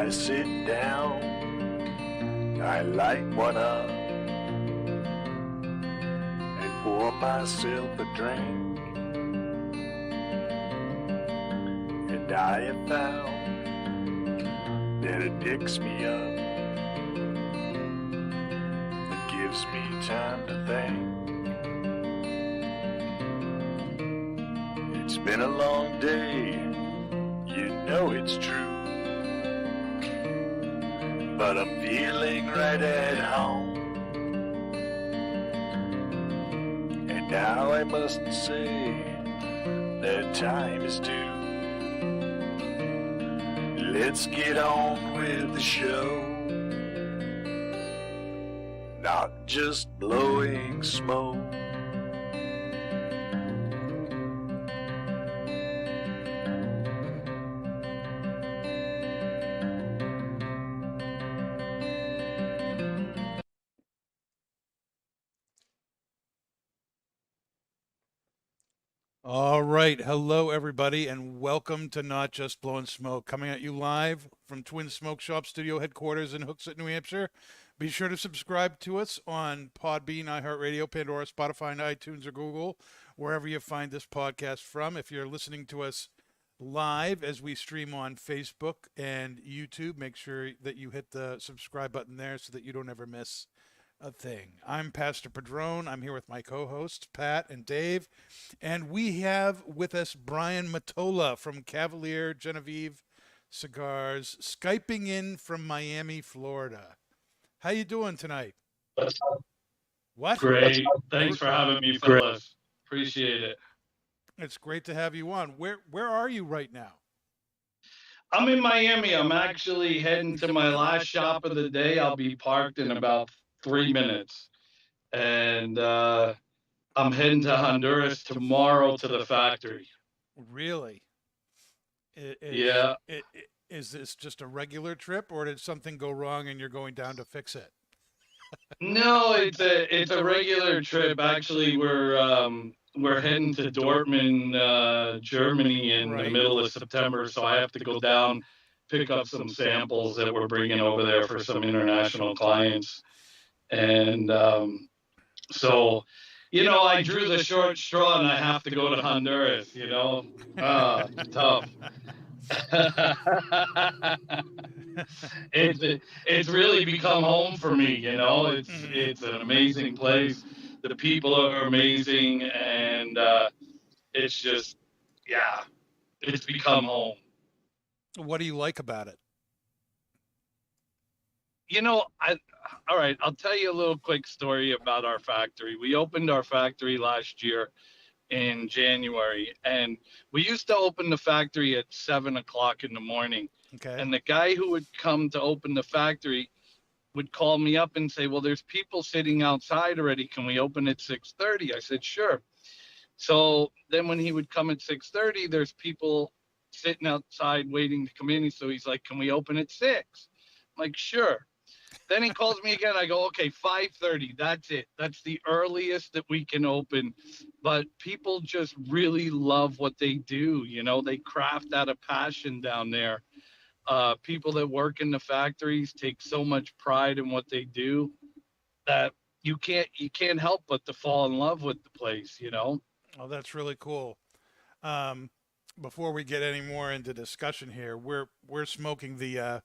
I sit down, I light one up, and pour myself a drink. And I have found that it picks me up, it gives me time to think. It's been a long day, you know it's true, but I'm feeling right at home. And now I must say that time is due. Let's get on with the show, not just blowing smoke. All right. Hello, everybody, and welcome to Not Just Blowing Smoke, coming at you live from Twin Smoke Shop Studio headquarters in Hooksett, New Hampshire. Be sure to subscribe to us on Podbean, iHeartRadio, Pandora, Spotify, and iTunes or Google, wherever you find this podcast from. If you're listening to us live as we stream on Facebook and YouTube, make sure that you hit the subscribe button there so that you don't ever miss a thing. I'm Pastor Padron. I'm here with my co-hosts, Pat and Dave. And we have with us Brian Motola from Cavalier Geneve Cigars, Skyping in from Miami, Florida. How you doing tonight? What? Great. Thanks for having me, fellas. Appreciate it. It's great to have you on. Where are you right now? I'm in Miami. I'm actually heading to my last shop of the day. I'll be parked in about 3 minutes. And I'm heading to Honduras tomorrow to the factory. Really? Yeah. Is this just a regular trip, or did something go wrong and you're going down to fix it? No, it's a regular trip. Actually, we're heading to Dortmund, Germany in the middle of September, so I have to go down, pick up some samples that we're bringing over there for some international clients. And so, I drew the short straw and I have to go to Honduras, tough. It's really become home for me, it's an amazing place. The people are amazing, and it's just, yeah, it's become home. What do you like about it? All right, I'll tell you a little quick story about our factory. We opened our factory last year in January, and we used to open the factory at 7:00 in the morning. Okay. And the guy who would come to open the factory would call me up and say, well, there's people sitting outside already. Can we open at 6:30? I said, sure. So then when he would come at 6:30, there's people sitting outside waiting to come in. So he's like, can we open at 6? I'm like, sure. Then he calls me again. I go, okay, 5:30. That's it. That's the earliest that we can open. But people just really love what they do. They craft out of passion down there. People that work in the factories take so much pride in what they do that you can't help but to fall in love with the place. Oh, that's really cool. Before we get any more into discussion here, we're smoking the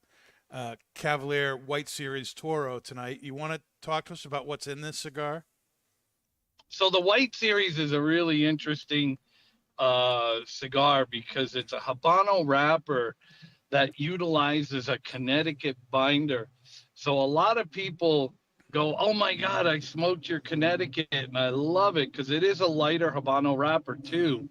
Cavalier White Series Toro tonight. You want to talk to us about what's in this cigar? So the White Series is a really interesting cigar because it's a Habano wrapper that utilizes a Connecticut binder. So a lot of people go, oh my God, I smoked your Connecticut, and I love it because it is a lighter Habano wrapper too.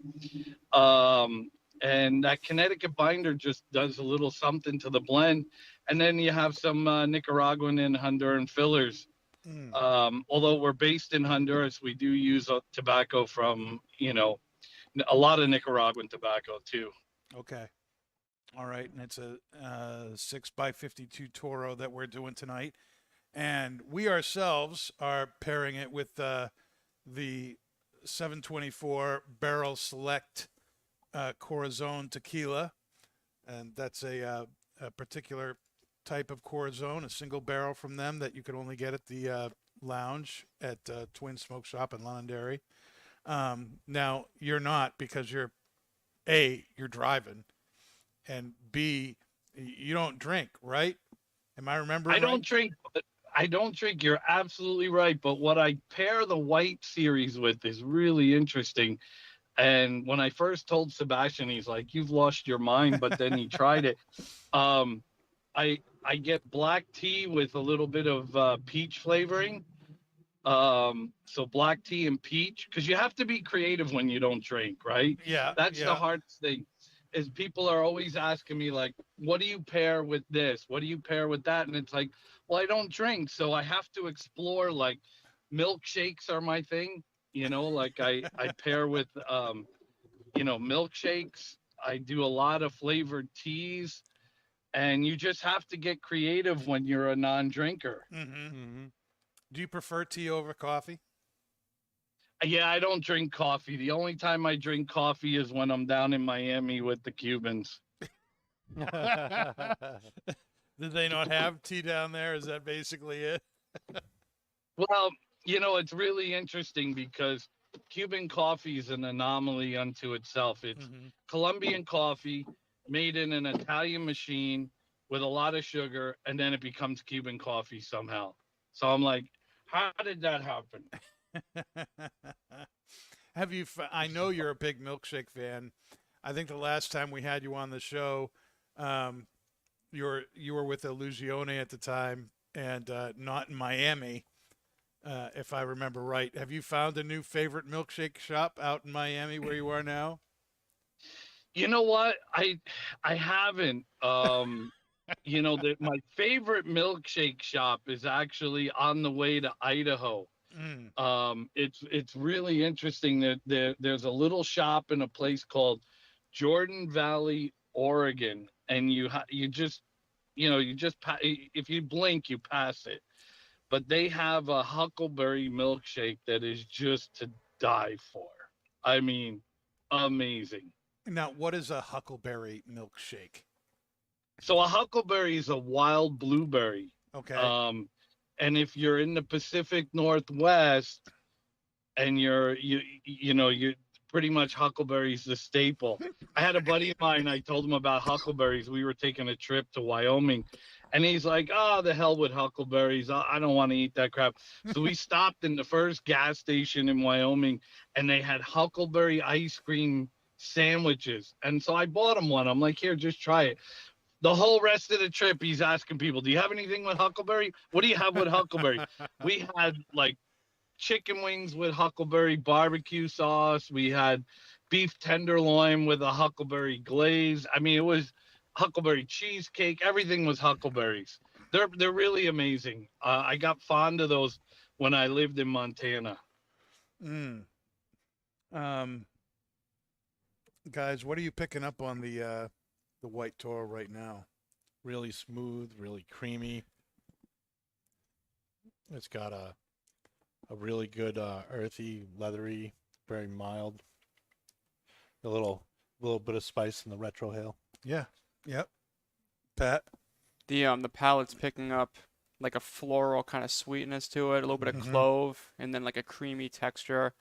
And that Connecticut binder just does a little something to the blend. And then you have some Nicaraguan and Honduran fillers. Although we're based in Honduras, we do use tobacco from, a lot of Nicaraguan tobacco too. Okay. All right. And it's a 6x52 Toro that we're doing tonight. And we ourselves are pairing it with the 724 Barrel Select Corazon Tequila. And that's a particular type of Corazon, a single barrel from them that you could only get at the lounge at Twin Smoke Shop in Londonderry. Now you're not, because you're driving, and B, you don't drink, right? Am I remembering? I don't right? drink. I don't drink. You're absolutely right. But what I pair the white series with is really interesting. And when I first told Sebastian, he's like, "You've lost your mind." But then he tried it. Um, I get black tea with a little bit of peach flavoring. So black tea and peach, because you have to be creative when you don't drink, right? Yeah, That's the yeah. hardest thing. Is people are always asking me like, what do you pair with this? What do you pair with that? And it's like, well, I don't drink, so I have to explore. Like, milkshakes are my thing. Like I pair with milkshakes. I do a lot of flavored teas, and you just have to get creative when you're a non-drinker. Mm-hmm. Do you prefer tea over coffee? Yeah, I don't drink coffee. The only time I drink coffee is when I'm down in Miami with the Cubans. Did they not have tea down there? Is that basically it? Well, it's really interesting because Cuban coffee is an anomaly unto itself. It's Colombian coffee made in an Italian machine with a lot of sugar, and then it becomes Cuban coffee somehow. So I'm like, how did that happen? I know you're a big milkshake fan. I think the last time we had you on the show, you were with Illusione at the time, and not in Miami, if I remember right. Have you found a new favorite milkshake shop out in Miami where you are now? You know what? I haven't. That my favorite milkshake shop is actually on the way to Idaho. It's really interesting that there's a little shop in a place called Jordan Valley, Oregon, and if you blink, you pass it. But they have a huckleberry milkshake that is just to die for. I mean, amazing. Now, what is a huckleberry milkshake? So a huckleberry is a wild blueberry. Okay. And if you're in the Pacific Northwest and you're pretty much huckleberries the staple. I had a buddy of mine, I told him about huckleberries. We were taking a trip to Wyoming, and he's like, "Oh, the hell with huckleberries. I don't want to eat that crap." So we stopped in the first gas station in Wyoming, and they had huckleberry ice cream sandwiches. And so I bought him one. I'm like, "Here, just try it." The whole rest of the trip, he's asking people, "Do you have anything with huckleberry? What do you have with huckleberry?" We had like chicken wings with huckleberry barbecue sauce. We had beef tenderloin with a huckleberry glaze. I mean, it was huckleberry cheesecake. Everything was huckleberries. They're really amazing. I got fond of those when I lived in Montana. Guys, what are you picking up on the white Toro right now? Really smooth, really creamy. It's got a really good earthy, leathery, very mild. A little bit of spice in the retrohale. Yeah. Yep. Pat? The palate's picking up like a floral kind of sweetness to it, a little bit of clove, and then like a creamy texture.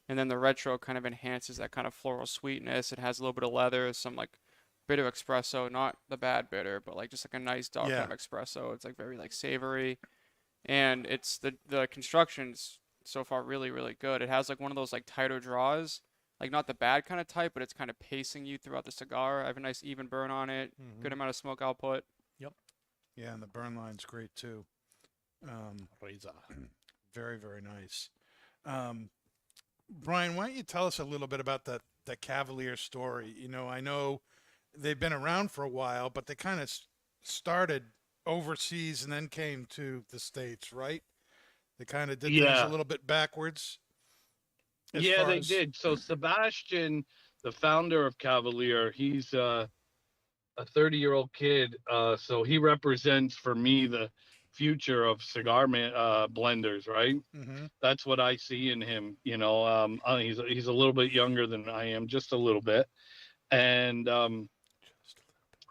And then the retro kind of enhances that kind of floral sweetness. It has a little bit of leather, some like bit of espresso, not the bad bitter, but like just like a nice dark kind of espresso. It's like very like savory. And it's the construction's so far really, really good. It has like one of those like tighter draws, like not the bad kind of type, but it's kind of pacing you throughout the cigar. I have a nice even burn on it, good amount of smoke output. Yep. Yeah, and the burn line's great too. Very, very nice. Brian, why don't you tell us a little bit about the Cavalier story? I know they've been around for a while, but they kind of started overseas and then came to the States, right? They kind of did things a little bit backwards. Yeah, they did. So Sebastian, the founder of Cavalier, he's a 30-year-old kid. So he represents for me the future of cigar blenders, right? That's what I see in him. He's a little bit younger than I am, just a little bit. And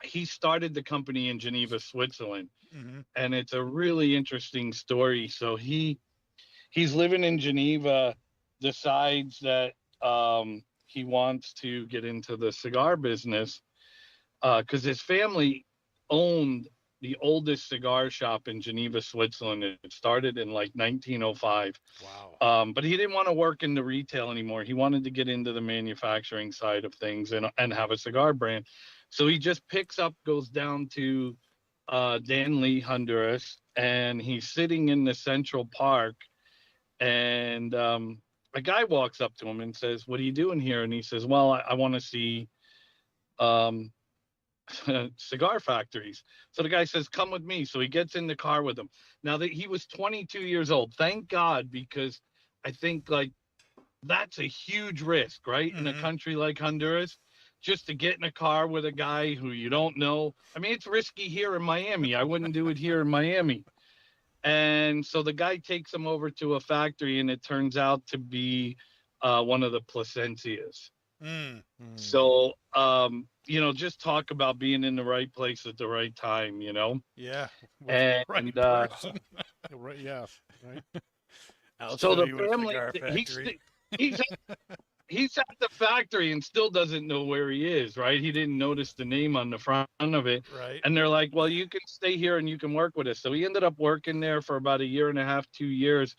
he started the company in Geneva, Switzerland, Mm-hmm. and it's a really interesting story. So he's living in Geneva, decides that he wants to get into the cigar business because his family owned the oldest cigar shop in Geneva, Switzerland. It started in like 1905. Wow. But he didn't want to work in the retail anymore. He wanted to get into the manufacturing side of things and have a cigar brand. So he just picks up, goes down to Danlí, Honduras, and he's sitting in the Central Park. And a guy walks up to him and says, "What are you doing here?" And he says, "Well, I want to see um, cigar factories." So the guy says, "Come with me." So he gets in the car with him. Now that he was 22 years old, thank God, because I think like that's a huge risk, right? In a Mm-hmm. country like Honduras, just to get in a car with a guy who you don't know. I mean, it's risky here in Miami. I wouldn't do it here in Miami. And so the guy takes him over to a factory, and it turns out to be one of the Placencias. Mm. So, just talk about being in the right place at the right time, Yeah. With the And right person. Right, yeah, right. I'll so show the you a family, cigar factory. he's he's at the factory and still doesn't know where he is, right? He didn't notice the name on the front of it. Right. And they're like, "Well, you can stay here and you can work with us." So he ended up working there for about a year and a half, 2 years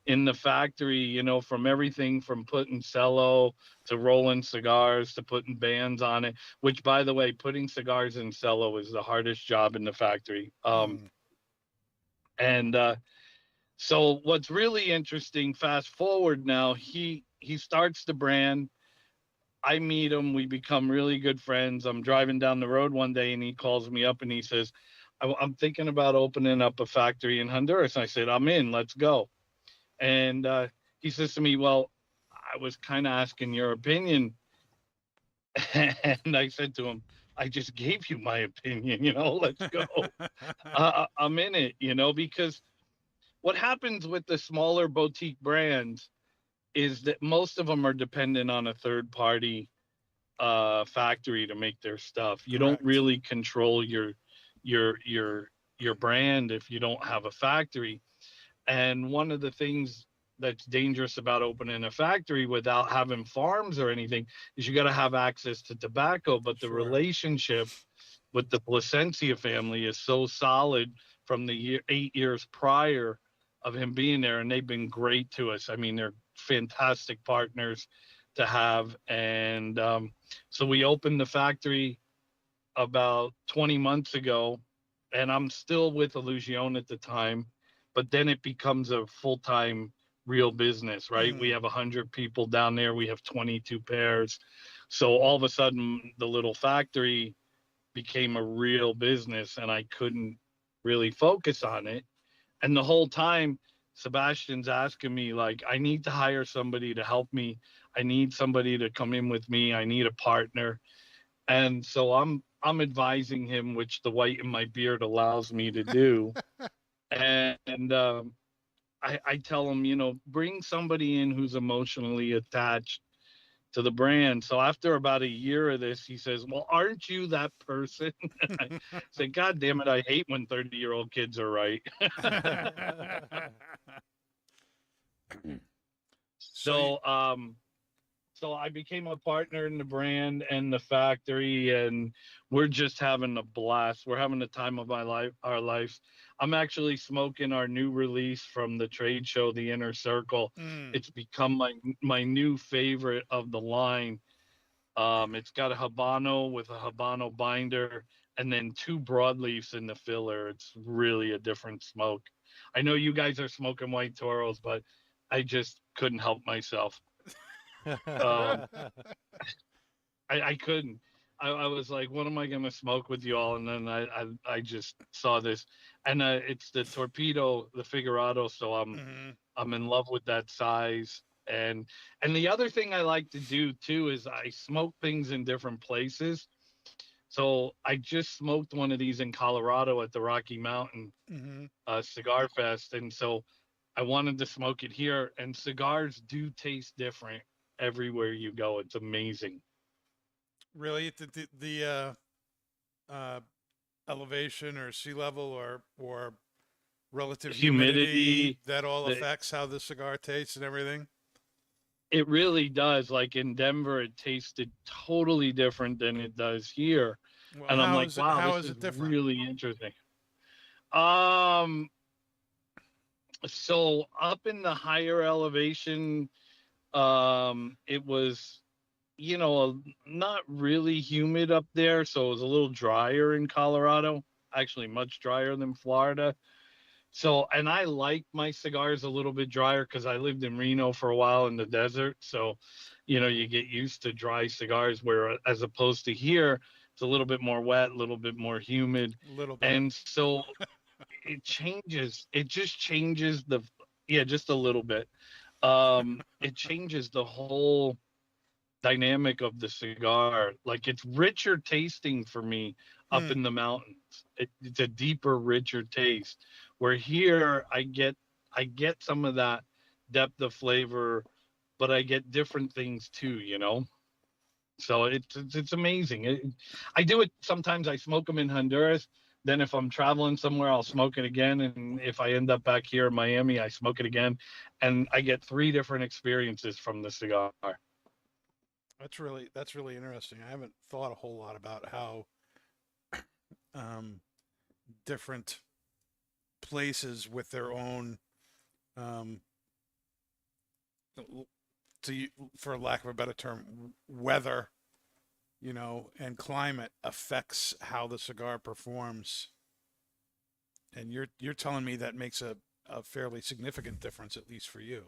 in the factory, from everything from putting cello to rolling cigars to putting bands on it, which, by the way, putting cigars in cello is the hardest job in the factory. And so what's really interesting, fast forward now, he starts the brand. I meet him. We become really good friends. I'm driving down the road one day and he calls me up and he says, I'm thinking about opening up a factory in Honduras. And I said, "I'm in, let's go." And he says to me, "Well, I was kind of asking your opinion." And I said to him, "I just gave you my opinion, let's go. I'm in it, because what happens with the smaller boutique brands is that most of them are dependent on a third party factory to make their stuff. You don't Correct. really control your brand if you don't have a factory. And one of the things that's dangerous about opening a factory without having farms or anything is you got to have access to tobacco. But the Sure. relationship with the Placencia family is so solid from the 8 years prior of him being there, and they've been great to us. I mean, they're fantastic partners to have. And so we opened the factory about 20 months ago, and I'm still with Illusion at the time, but then it becomes a full-time real business, right? We have 100 people down there. We have 22 pairs. So all of a sudden the little factory became a real business and I couldn't really focus on it. And the whole time Sebastian's asking me like, I need to hire somebody to help me. I need somebody to come in with me. I need a partner. And so I'm advising him, which the white in my beard allows me to do. And I tell him, bring somebody in who's emotionally attached to the brand. So after about a year of this, he says, "Well, aren't you that person?" I said, "God damn it, I hate when 30-year-old kids are right." So I became a partner in the brand and the factory, and we're just having a blast. We're having the time of our lives. I'm actually smoking our new release from the trade show, the Inner Circle. It's become my new favorite of the line. It's got a Habano with a Habano binder and then 2 broadleafs in the filler. It's really a different smoke. I know you guys are smoking white Toros, but I just couldn't help myself. I couldn't. I was like, what am I gonna smoke with you all? And then I just saw this, and it's the Torpedo, the Figurado. So I'm in love with that size. And the other thing I like to do too is I smoke things in different places. So I just smoked one of these in Colorado at the Rocky Mountain Cigar Fest, and so I wanted to smoke it here. And cigars do taste different everywhere you go. It's amazing. Really, the elevation or sea level or relative Humidity, that all the, affects how the cigar tastes and everything? it really does. Like in Denver, it tasted totally different than it does here. Well, And I'm like, wow, how this is is it different? really interesting. Um, so up in the higher elevation, it was, not really humid up there. So it was a little drier in Colorado, actually much drier than Florida. So, and I like my cigars a little bit drier because I lived in Reno for a while in the desert. So, you get used to dry cigars where, as opposed to here, it's a little bit more wet, a little bit more humid. A little bit. And so it just changes yeah, just a little bit. It changes the whole dynamic of the cigar. Like it's richer tasting for me up Hmm. in the mountains. It's a deeper, richer taste. Where here I get some of that depth of flavor, but I get different things too. So it's amazing. I do it sometimes. I smoke them in Honduras. Then if I'm traveling somewhere, I'll smoke it again. And if I end up back here in Miami, I smoke it again, and I get three different experiences from the cigar. That's really interesting. I haven't thought a whole lot about how um, different places with their own um, to for lack of a better term, weather, and climate affects how the cigar performs. And you're telling me that makes a fairly significant difference, at least for you.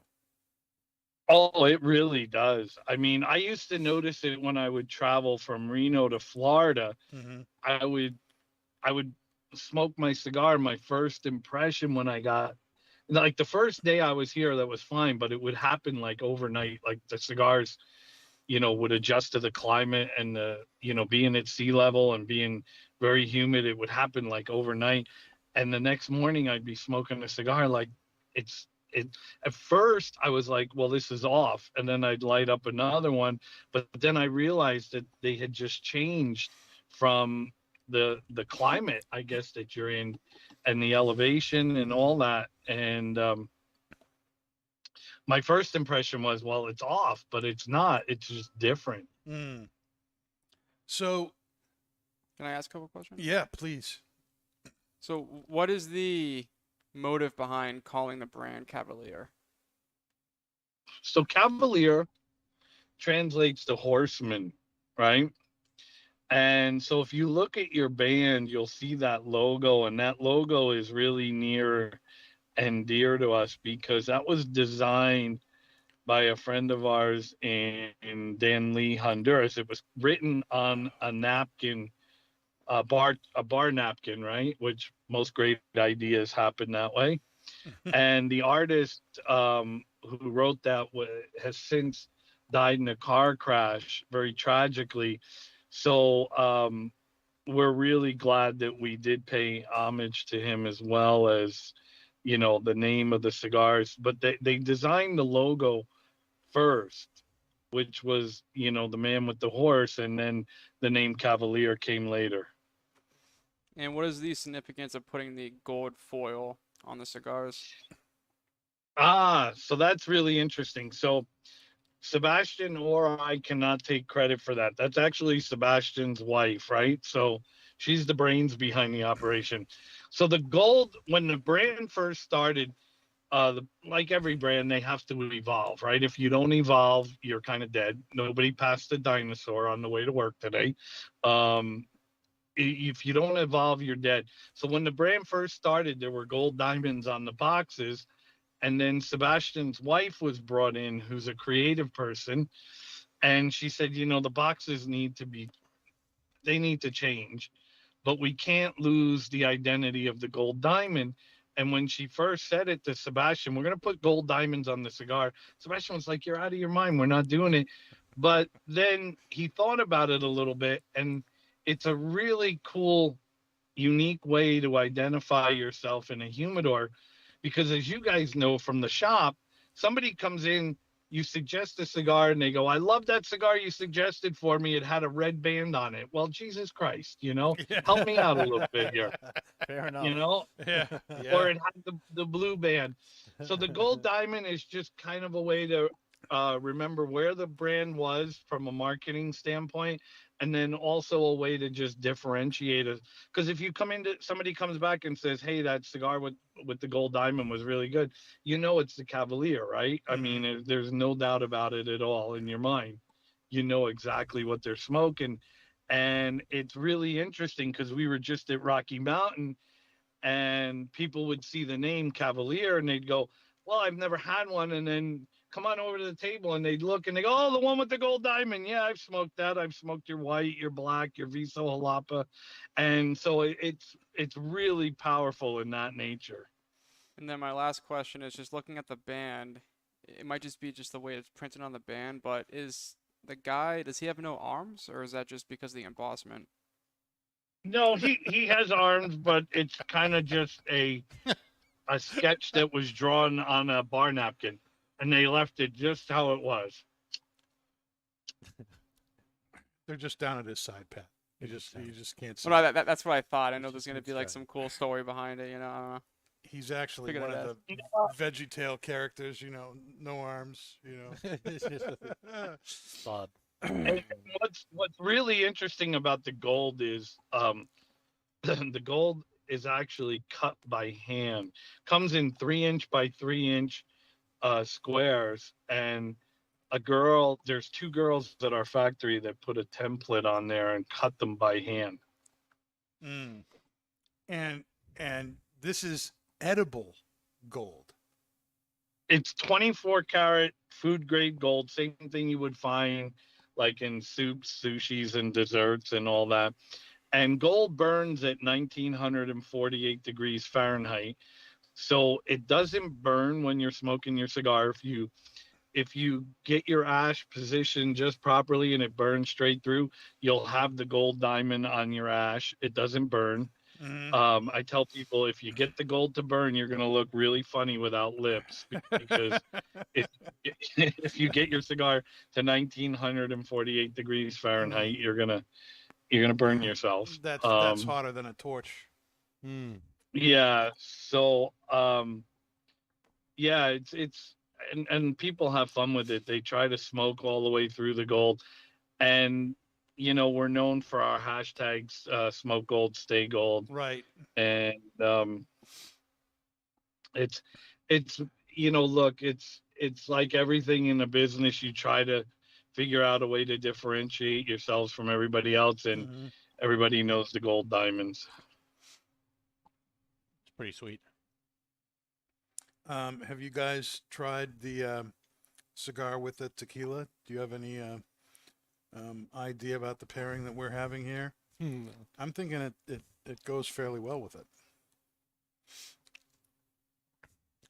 Oh, it really does. I mean, I used to notice it when I would travel from Reno to Florida. Mm-hmm. I would I would smoke my cigar. My first impression when I got, like, the first day I was here, that was fine, but it would happen like overnight. Like the cigars, would adjust to the climate and being at sea level and being very humid. It would happen like overnight, and the next morning I'd be smoking a cigar like it. At first I was like, well, this is off, and then I'd light up another one, but then I realized that they had just changed from the climate, I guess, that you're in, and the elevation and all that. And my first impression was, well, it's off, but it's not. It's just different. Mm. So Can I ask a couple questions? yeah, please. So, what is the motive behind calling the brand Cavalier? So Cavalier translates to horseman, right? And so if you look at your band, you'll see that logo, and that logo is really near and dear to us because that was designed by a friend of ours in Danlí, Honduras. It was written on a napkin, a bar napkin, right? Which most great ideas happen that way. And the artist who wrote that has since died in a car crash, very tragically. So we're really glad that we did pay homage to him, as well as the name of the cigars. But they designed the logo first, which was the man with the horse, and then the name Cavalier came later. And what is the significance of putting the gold foil on the cigars? So that's really interesting. So Sebastian or I cannot take credit for that. That's actually Sebastian's wife, right? So she's the brains behind the operation. So the gold, when the brand first started, like every brand, they have to evolve, right? If you don't evolve, you're kind of dead. Nobody passed the dinosaur on the way to work today. Um, if you don't evolve, you're dead. So when the brand first started, there were gold diamonds on the boxes, and then Sebastian's wife was brought in, who's a creative person, and she said, the boxes they need to change, but we can't lose the identity of the gold diamond. And when she first said it to Sebastian, we're going to put gold diamonds on the cigar, Sebastian was like, you're out of your mind, we're not doing it. But then he thought about it a little bit, and it's a really cool, unique way to identify yourself in a humidor, because as you guys know from the shop, somebody comes in, you suggest a cigar and they go, I love that cigar you suggested for me. It had a red band on it. Well, Jesus Christ, help me out a little bit here, Fair enough. you know, Yeah. or Yeah. it had the blue band. So the gold diamond is just kind of a way to remember where the brand was from a marketing standpoint, and then also a way to just differentiate it. Because if you come into somebody comes back and says, "Hey, that cigar with the gold diamond was really good," it's the Cavalier, right? I mean, there's no doubt about it at all in your mind. You know exactly what they're smoking, and it's really interesting because we were just at Rocky Mountain and people would see the name Cavalier and they'd go, "Well, I've never had one." And then come on over to the table and they'd look and they go, "Oh, the one with the gold diamond. Yeah, I've smoked that. I've smoked your white, your black, your Viso Jalapa." And so it's really powerful in that nature. And then my last question is just looking at the band. It might just be just the way it's printed on the band, but does he have no arms, or is that just because of the embossment? No, he has arms, but it's kind of just a sketch that was drawn on a bar napkin, and they left it just how it was. They're just down at his side, Pat. You just can't see. Well, no, that's what I thought. I know there's just gonna looks be like bad. some cool story behind it, I don't know. He's actually Figured one I'd of the Veggie Tale characters, no arms, It's just odd. And what's really interesting about the gold is the gold is actually cut by hand. Comes in 3-inch by 3-inch squares, and there's two girls at our factory that put a template on there and cut them by hand. Mm. And this is edible gold. It's 24 karat food grade gold, same thing you would find like in soups, sushis, and desserts and all that. And gold burns at 1948 degrees Fahrenheit. So it doesn't burn when you're smoking your cigar. If you get your ash positioned just properly and it burns straight through, you'll have the gold diamond on your ash. It doesn't burn. Mm-hmm. I tell people if you get the gold to burn, you're going to look really funny without lips because if if you get your cigar to 1948 degrees Fahrenheit, you're gonna burn yourself. That's hotter than a torch. Yeah. So yeah, it's and people have fun with it. They try to smoke all the way through the gold, and we're known for our hashtags, smoke gold, stay gold. Right. And it's look, it's like everything in a business. You try to figure out a way to differentiate yourselves from everybody else, and everybody knows the gold diamonds. It's pretty sweet. Have you guys tried the cigar with the tequila? Do you have any idea about the pairing that we're having here? I'm thinking it goes fairly well with it.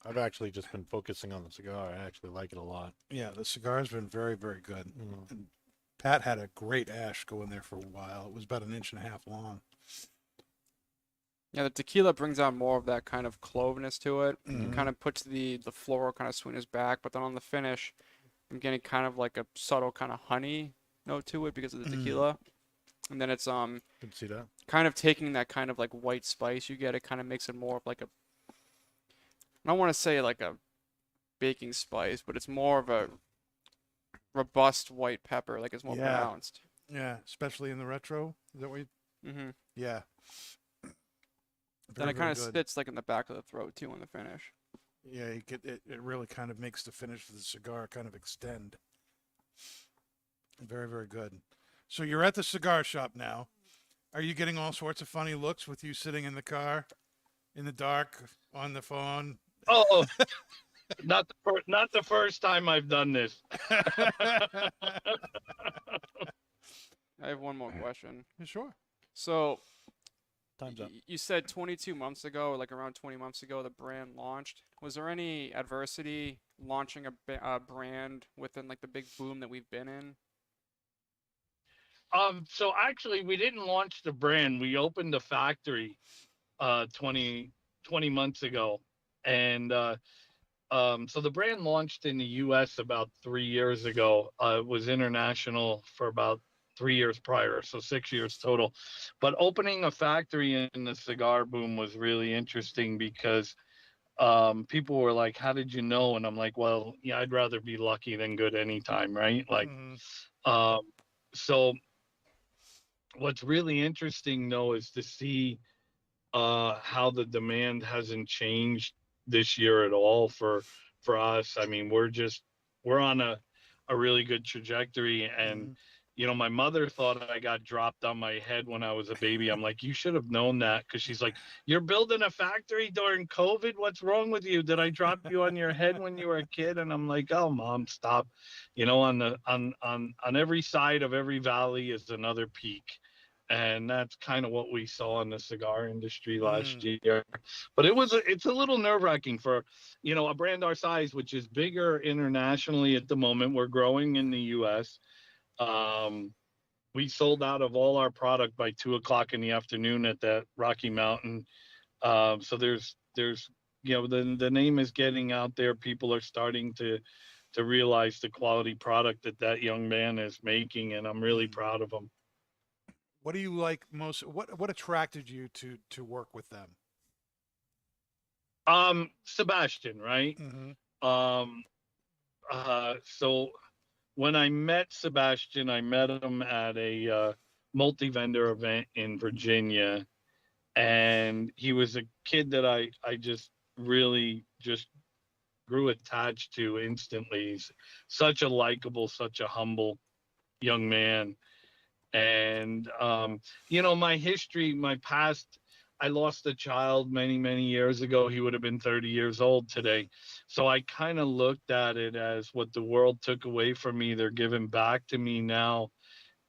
I've actually just been focusing on the cigar. I actually like it a lot. Yeah, the cigar's been very, very good. And Pat had a great ash go in there for a while. It was about 1.5 inches long. Yeah, the tequila brings out more of that kind of cloveness to it. It kind of puts the floral kind of sweetness back, but then on the finish, I'm getting kind of like a subtle kind of honey note to it because of the tequila. And then it's Can see that. kind of taking that kind of like white spice you get. It kind of makes it more of like I don't want to say like a baking spice, but it's more of a robust white pepper. Like it's more pronounced. Yeah, especially in the retro. Is that what you... Yeah. Then it kind of sits like in the back of the throat too on the finish. Yeah, it really kind of makes the finish of the cigar kind of extend. Very, very good. So you're at the cigar shop now. Are you getting all sorts of funny looks with you sitting in the car, in the dark, on the phone? Oh, not the first time I've done this. I have one more question. Sure. So, Time's up. you said 22 months ago, or like around 20 months ago, the brand launched. Was there any adversity launching a brand within like the big boom that we've been in? So actually, we didn't launch the brand. We opened the factory 20 months ago, and So the brand launched in the U.S. about 3 years ago. It was international for about 3 years prior, so 6 years total. But opening a factory in the cigar boom was really interesting because people were like, "How did you know?" And I'm like, "Well, yeah, I'd rather be lucky than good anytime, right?" Like, um, so what's really interesting though is to see how the demand hasn't changed this year at all for us. I mean, we're on a really good trajectory. And my mother thought I got dropped on my head when I was a baby. I'm like, you should have known that, because she's like, you're building a factory during COVID. What's wrong with you? Did I drop you on your head when you were a kid? And I'm like, oh, Mom, stop. On every side of every valley is another peak. And that's kind of what we saw in the cigar industry last year. But it's a little nerve-wracking for a brand our size, which is bigger internationally at the moment. We're growing in the US. We sold out of all our product by 2 o'clock in the afternoon at that Rocky Mountain. So there's the name is getting out there. People are starting to realize the quality product that young man is making, and I'm really proud of him. What do you like most? What attracted you to work with them? Sebastian, right? Mm-hmm. So when I met Sebastian, I met him at a multi-vendor event in Virginia, and he was a kid that I just really just grew attached to instantly. He's such a likable, such a humble young man. And my history, my past, I lost a child many, many years ago. He would have been 30 years old today. So I kind of looked at it as what the world took away from me, they're giving back to me now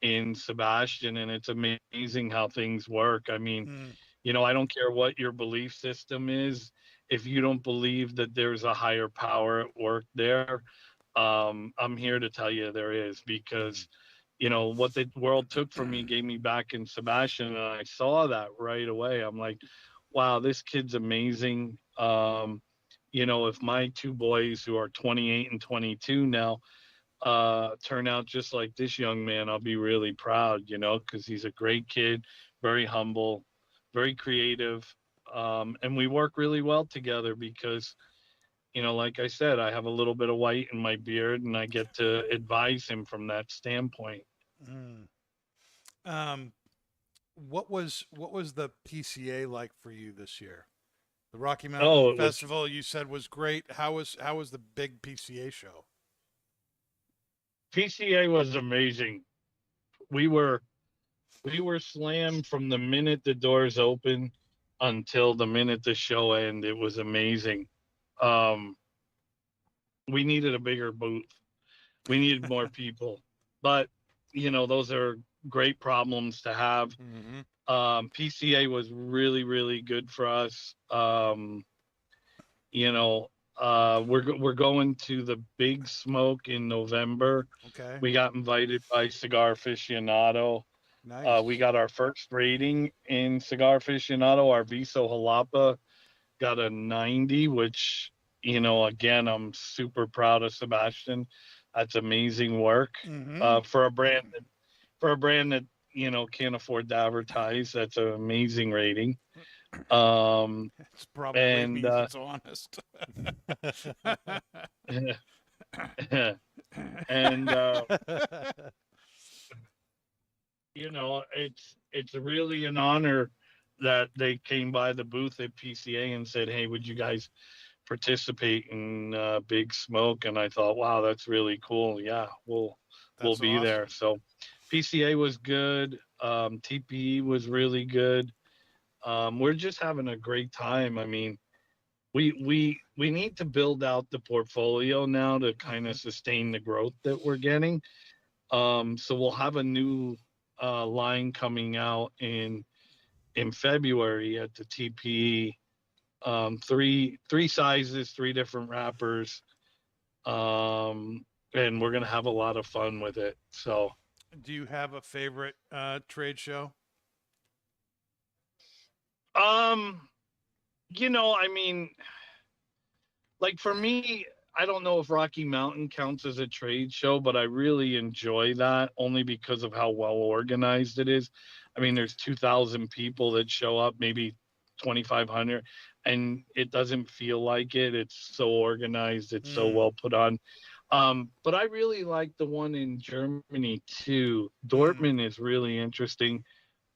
in Sebastian. And it's amazing how things work. I mean, I don't care what your belief system is. If you don't believe that there's a higher power at work there, I'm here to tell you there is, because what the world took from me gave me back in Sebastian, and I saw that right away. I'm like, wow, this kid's amazing. If my two boys, who are 28 and 22 now, turn out just like this young man, I'll be really proud, because he's a great kid, very humble, very creative. And we work really well together because, like I said, I have a little bit of white in my beard, and I get to advise him from that standpoint. What was the PCA like for you this year? The Rocky Mountain Oh, Festival, you said, was great. How was the big PCA show? PCA was amazing. We were slammed from the minute the doors open until the minute the show ended. It was amazing. We needed a bigger booth. We needed more people, but those are great problems to have. PCA was really, really good for us. We're going to the Big Smoke in November. Okay. We got invited by Cigar Aficionado. Nice. We got our first rating in Cigar Aficionado. Our Viso Jalapa got a 90, which, again, I'm super proud of Sebastian. That's amazing work. For a brand that can't afford to advertise. That's an amazing rating. It's probably means it's honest. And it's really an honor that they came by the booth at PCA and said, "Hey, would you guys participate in Big Smoke?" And I thought, wow, that's really cool. Yeah, we'll be awesome. there. So PCA was good. TPE was really good. We're just having a great time. I mean, we need to build out the portfolio now to kind of sustain the growth that we're getting. So we'll have a new line coming out in February at the TPE. Three sizes, 3 different wrappers, and we're gonna have a lot of fun with it. So, do you have a favorite trade show? I mean, like for me, I don't know if Rocky Mountain counts as a trade show, but I really enjoy that only because of how well organized it is. I mean, there's 2,000 people that show up, maybe 2,500, and it doesn't feel like it. It's so organized, it's so well put on. But I really like the one in Germany too. Dortmund is really interesting.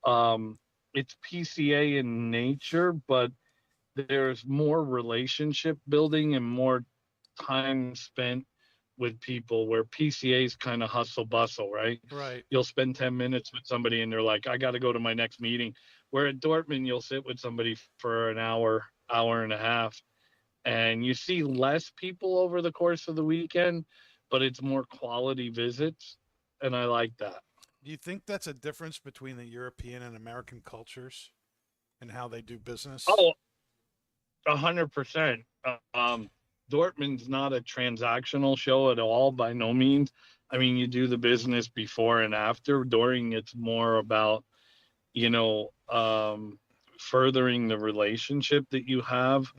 It's PCA in nature, but there's more relationship building and more time spent with people, where PCA is kind of hustle bustle, right? Right. You'll spend 10 minutes with somebody and they're like, I got to go to my next meeting. Where at Dortmund, you'll sit with somebody for an hour, hour and a half, and you see less people over the course of the weekend, but it's more quality visits. And I like that. Do you think that's a difference between the European and American cultures and how they do business? Oh, 100%. Dortmund's not a transactional show at all, by no means. I mean, you do the business before and after. During, it's more about, you know, furthering the relationship that you have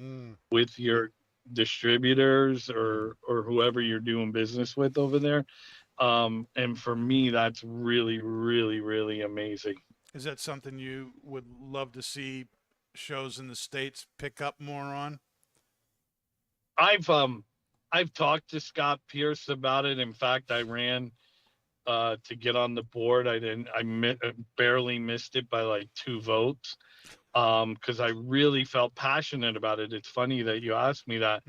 with your distributors or whoever you're doing business with over there. And for me, that's really, really, really amazing. Is that something you would love to see shows in the States pick up more on? I've talked to Scott Pierce about it. In fact, I ran to get on the board. I barely missed it by like 2 votes because I really felt passionate about it. It's funny that you asked me that.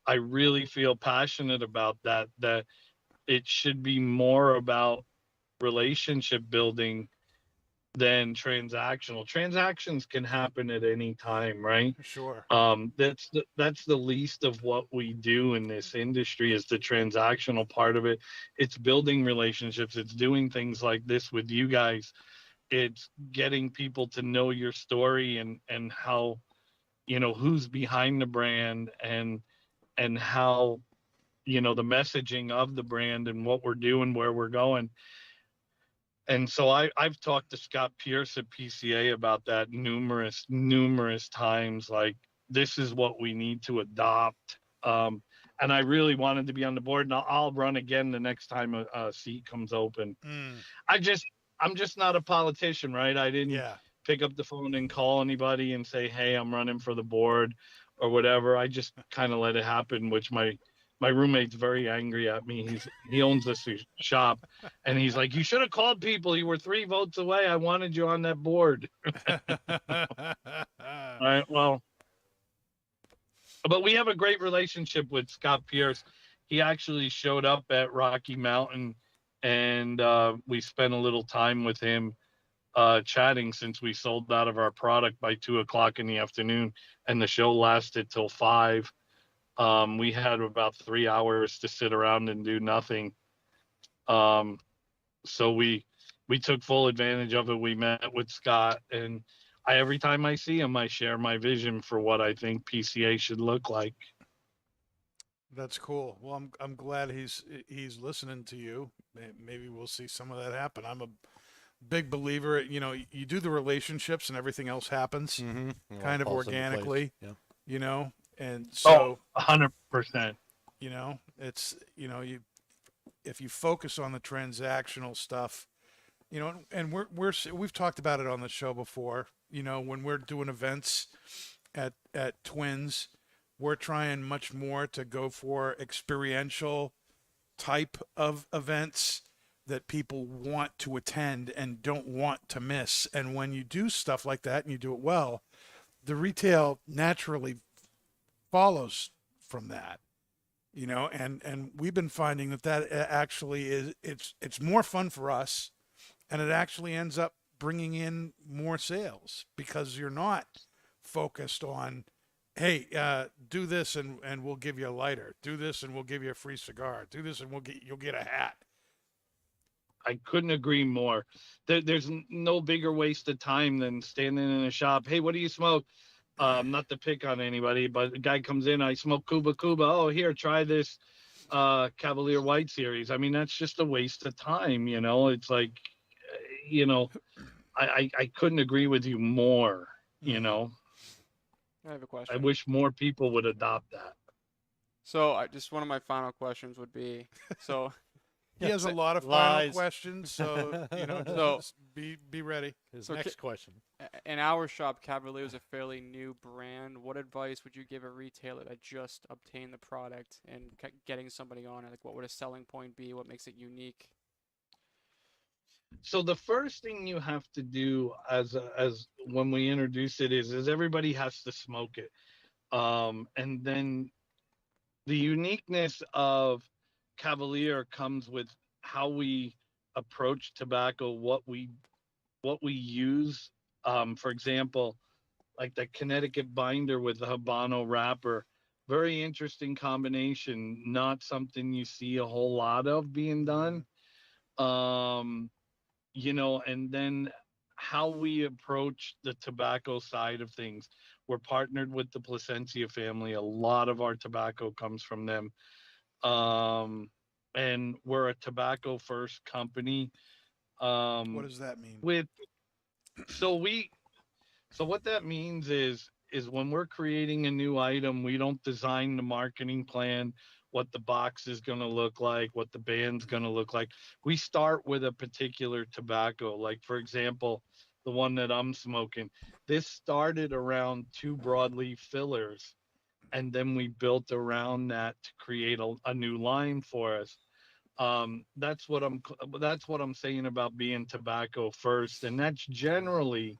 I really feel passionate about that it should be more about relationship building than transactional. Transactions can happen at any time, right? Sure. That's the least of what we do in this industry, is the transactional part of it. It's building relationships. It's doing things like this with you guys. It's getting people to know your story and how, you know, who's behind the brand and how, you know, the messaging of the brand and what we're doing, where we're going. And so I've talked to Scott Pierce at PCA about that numerous times. Like, this is what we need to adopt. And I really wanted to be on the board, and I'll run again the next time a seat comes open. I'm just not a politician, right? I didn't pick up the phone and call anybody and say, hey, I'm running for the board or whatever. I just kind of let it happen, which my roommate's very angry at me. He owns this shop, and he's like, you should have called people. You were 3 votes away. I wanted you on that board. All right, well, but we have a great relationship with Scott Pierce. He actually showed up at Rocky Mountain, and we spent a little time with him chatting, since we sold out of our product by 2:00 in the afternoon, and the show lasted till 5. We had about 3 hours to sit around and do nothing. So we took full advantage of it. We met with Scott, and every time I see him, I share my vision for what I think PCA should look like. That's cool. Well, I'm glad he's listening to you. Maybe we'll see some of that happen. I'm a big believer. You know, you do the relationships, and everything else happens kind of organically. Yeah. You know. And so 100%, you know, it's, you know, if you focus on the transactional stuff, you know, and we've talked about it on the show before, you know, when we're doing events at Twins, we're trying much more to go for experiential type of events that people want to attend and don't want to miss. And when you do stuff like that and you do it well, the retail naturally follows from that, you know, and we've been finding that actually is, it's more fun for us, and it actually ends up bringing in more sales, because you're not focused on, hey, do this and we'll give you a lighter, do this and we'll give you a free cigar, do this and you'll get a hat. I couldn't agree more. There's no bigger waste of time than standing in a shop. Hey, what do you smoke? Not to pick on anybody, but a guy comes in, I smoke Cuba. Oh, here, try this Cavalier White Series. I mean, that's just a waste of time, you know. It's like, you know, I couldn't agree with you more, you know. I have a question. I wish more people would adopt that. So I just one of my final questions would be, so He has a lot of Lies. final questions, so So- just be ready. His So next question. in our shop, Cavalier is a fairly new brand. What advice would you give a retailer that just obtained the product and getting somebody on it? Like, what would a selling point be? What makes it unique? So the first thing you have to do as when we introduce it is everybody has to smoke it. And then the uniqueness of Cavalier comes with how we approach tobacco, what we use. For example, like the Connecticut binder with the Habano wrapper. Very interesting combination. Not something you see a whole lot of being done. Um, and then how we approach the tobacco side of things. We're partnered with the Placencia family. A lot of our tobacco comes from them. Um, and we're a tobacco first company. What does that mean? With so we So what that means is when we're creating a new item, we don't design the marketing plan, what the box is going to look like, what the band's going to look like. We start with a particular tobacco. Like for example, the one that I'm smoking. This started around two broadleaf fillers, and then we built around that to create a new line for us. That's what I'm saying about being tobacco first, and that's generally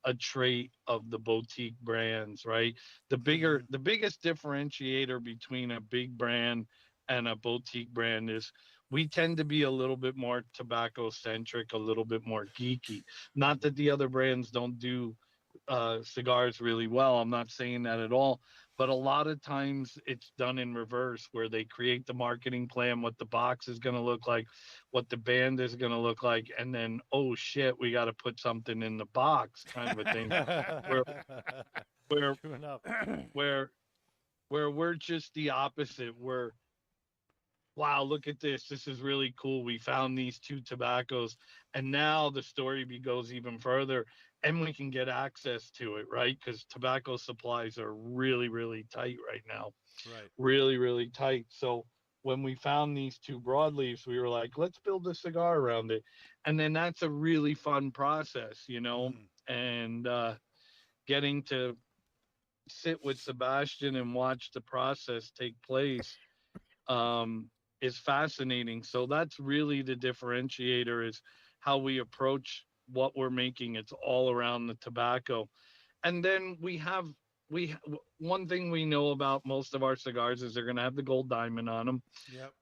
a trait of the boutique brands, right? The biggest differentiator between a big brand and a boutique brand is we tend to be a little bit more tobacco centric, a little bit more geeky. Not that the other brands don't do cigars really well. I'm not saying that at all. But a lot of times it's done in reverse, where they create the marketing plan, what the box is going to look like, what the band is going to look like, and then, oh shit, we got to put something in the box, kind of a thing. Where, True enough. where, where we're just the opposite. We're wow, look at this. This is really cool. We found these two tobaccos. And now the story goes even further and we can get access to it, right? Because tobacco supplies are really, really tight right now. Right. Really, really tight. So when we found these two broadleaves, we were like, let's build a cigar around it. And then that's a really fun process, and getting to sit with Sebastian and watch the process take place. Is fascinating. So that's really the differentiator is how we approach what we're making. It's all around the tobacco. And then we one thing we know about most of our cigars is they're going to have the gold diamond on them. Yep.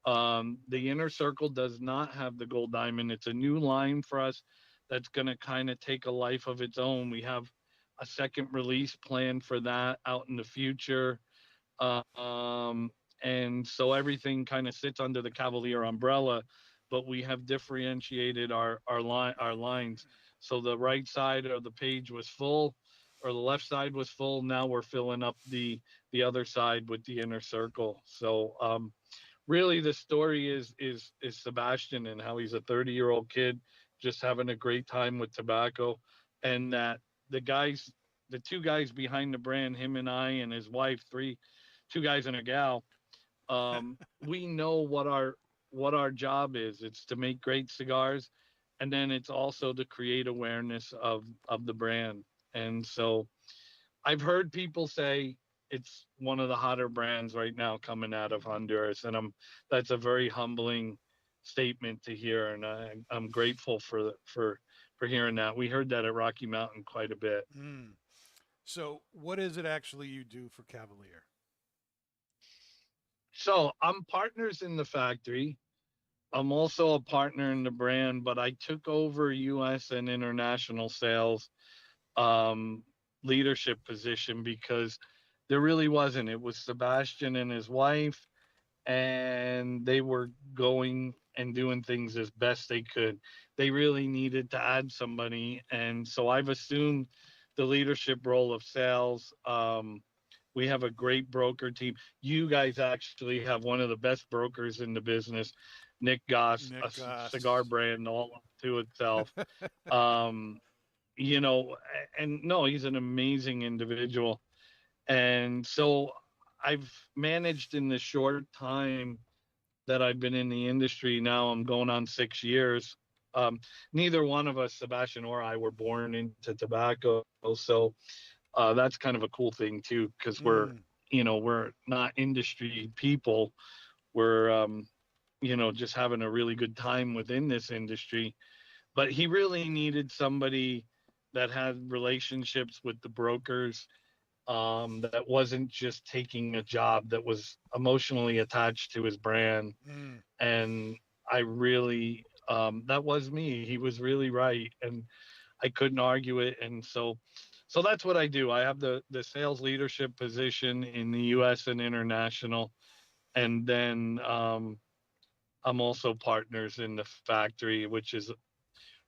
The inner circle does not have the gold diamond. It's a new line for us that's going to kind of take a life of its own. We have a second release plan for that out in the future. Um, and so everything kind of sits under the Cavalier umbrella, but we have differentiated our lines. So the right side of the page was full, or the left side was full. Now we're filling up the other side with the inner circle. So really, the story is Sebastian and how he's a 30-year-old kid just having a great time with tobacco, and that the two guys behind the brand, him and I and his wife, two guys and a gal, we know what our job is. It's to make great cigars, and then it's also to create awareness of the brand. And so I've heard people say it's one of the hotter brands right now coming out of Honduras, and that's a very humbling statement to hear, and I'm grateful for hearing that. We heard that at Rocky Mountain quite a bit. So what is it actually you do for Cavalier? So I'm partners in the factory. I'm also a partner in the brand, but I took over U.S. and international sales um, leadership position because there really wasn't. It was Sebastian and his wife, and they were going and doing things as best they could. They really needed to add somebody, and so I've assumed the leadership role of sales. We have a great broker team. You guys actually have one of the best brokers in the business, Nick Goss, Nick Goss. Cigar brand all to itself. um, you know, and no, he's an amazing individual. And so I've managed in the short time that I've been in the industry. Now I'm going on 6 years. Neither one of us, Sebastian or I, were born into tobacco, so that's kind of a cool thing too, because we're not industry people. We're just having a really good time within this industry. But he really needed somebody that had relationships with the brokers, that wasn't just taking a job, that was emotionally attached to his brand. And I really, that was me. He was really right, and I couldn't argue it. And so that's what I do. I have the sales leadership position in the U.S. and international, and then I'm also partners in the factory, which is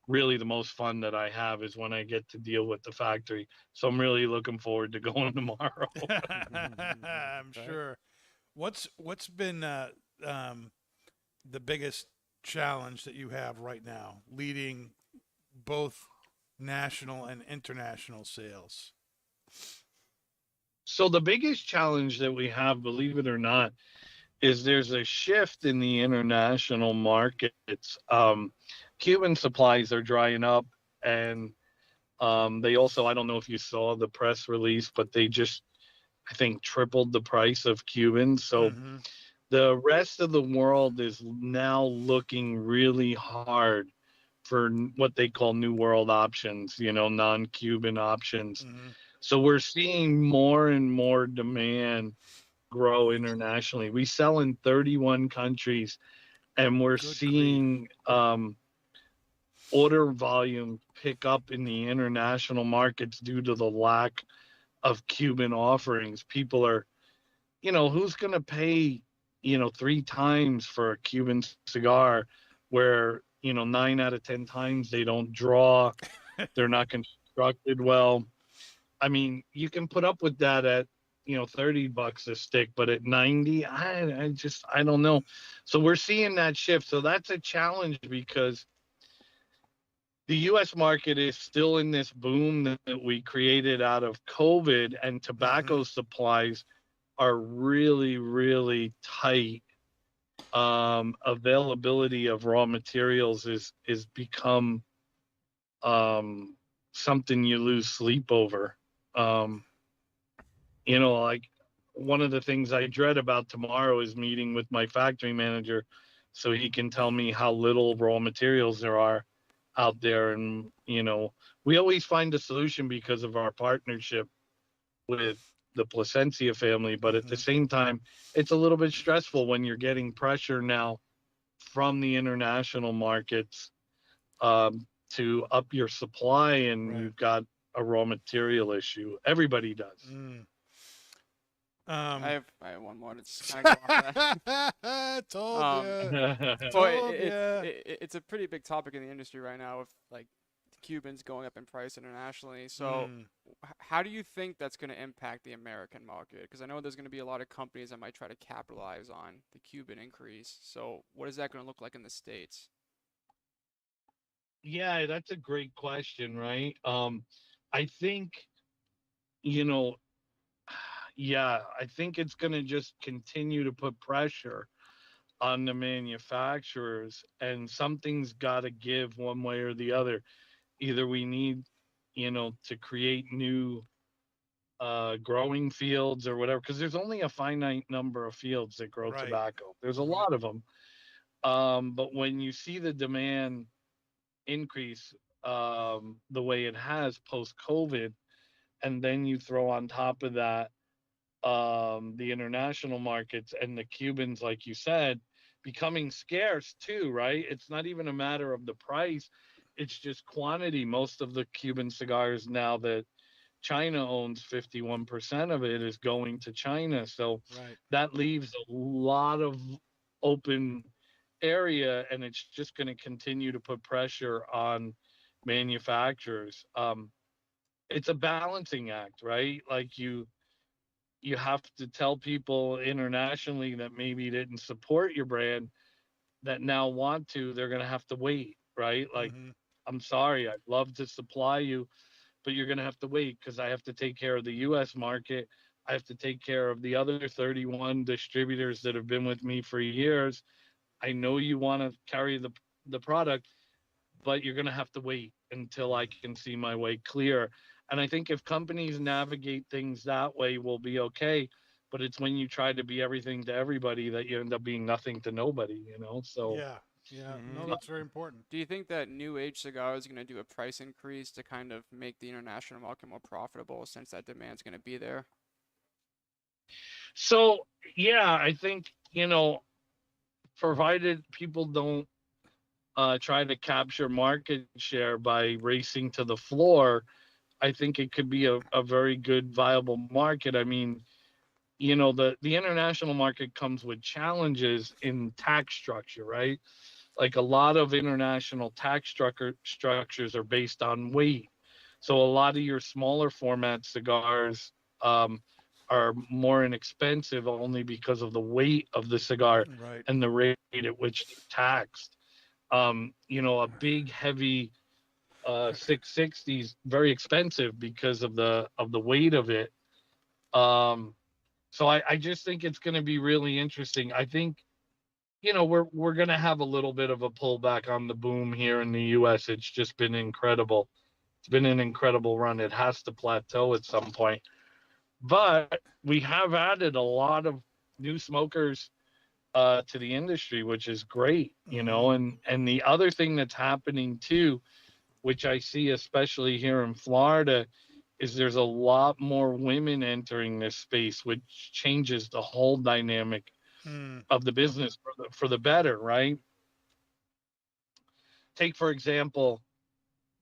really the most fun that I have, is when I get to deal with the factory. So I'm really looking forward to going tomorrow. I'm sure. What's been the biggest challenge that you have right now, leading both national and international sales? So the biggest challenge that we have, believe it or not, is there's a shift in the international markets. Cuban supplies are drying up, and they also, I don't know if you saw the press release, but they just, I think, tripled the price of Cubans. So the rest of the world is now looking really hard for what they call new world options, non-Cuban options. So we're seeing more and more demand grow internationally. We sell in 31 countries, and we're seeing order volume pick up in the international markets due to the lack of Cuban offerings. People are, who's going to pay, 3 times for a Cuban cigar where, 9 out of 10 times they don't draw, they're not constructed well. I mean, you can put up with that at, $30 a stick, but at 90, I don't know. So we're seeing that shift. So that's a challenge, because the U.S. market is still in this boom that we created out of COVID, and tobacco supplies are really, really tight. Availability of raw materials is become something you lose sleep over. Like, one of the things I dread about tomorrow is meeting with my factory manager so he can tell me how little raw materials there are out there. And, we always find a solution because of our partnership with the Placencia family. But at the same time, it's a little bit stressful when you're getting pressure now from the international markets to up your supply, and you've got a raw material issue. Everybody does. I have one more. It's kind of go off that. Told ya. So it's a pretty big topic in the industry right now, with like Cubans going up in price internationally. So how do you think that's going to impact the American market? Because I know there's going to be a lot of companies that might try to capitalize on the Cuban increase. So what is that going to look like in the States? Yeah, that's a great question, right? I think, I think it's going to just continue to put pressure on the manufacturers, and something's got to give one way or the other. Either we need, to create new growing fields or whatever, because there's only a finite number of fields that grow tobacco. There's a lot of them. But when you see the demand increase the way it has post-COVID, and then you throw on top of that the international markets and the Cubans, like you said, becoming scarce too, right? It's not even a matter of the price, it's just quantity. Most of the Cuban cigars now that China owns 51% of it is going to China. So that leaves a lot of open area, and it's just going to continue to put pressure on manufacturers. It's a balancing act, right? Like, you have to tell people internationally that maybe didn't support your brand, that now want to, they're going to have to wait, right? Like, I'm sorry, I'd love to supply you, but you're going to have to wait, because I have to take care of the U.S. market. I have to take care of the other 31 distributors that have been with me for years. I know you want to carry the product, but you're going to have to wait until I can see my way clear. And I think if companies navigate things that way, we'll be okay. But it's when you try to be everything to everybody that you end up being nothing to nobody, you know? So, Yeah. Yeah. No, Mhm. that's very important. Do you think that new age cigars are going to do a price increase to kind of make the international market more profitable since that demand's going to be there? so yeah, I think, provided people don't try to capture market share by racing to the floor, I think it could be a very good, viable market. I mean, the international market comes with challenges in tax structure, right? Like a lot of international tax structures are based on weight. So a lot of your smaller format cigars are more inexpensive only because of the weight of the cigar Right. and the rate at which they're taxed. A big, heavy 660 is very expensive because of the weight of it. Um, so I just think it's going to be really interesting. I think we're going to have a little bit of a pullback on the boom here in the U.S. It's just been incredible. It's been an incredible run. It has to plateau at some point, but we have added a lot of new smokers to the industry, which is great. And the other thing that's happening too, which I see especially here in Florida, is there's a lot more women entering this space, which changes the whole dynamic Mm. of the business for the better, right? Take for example,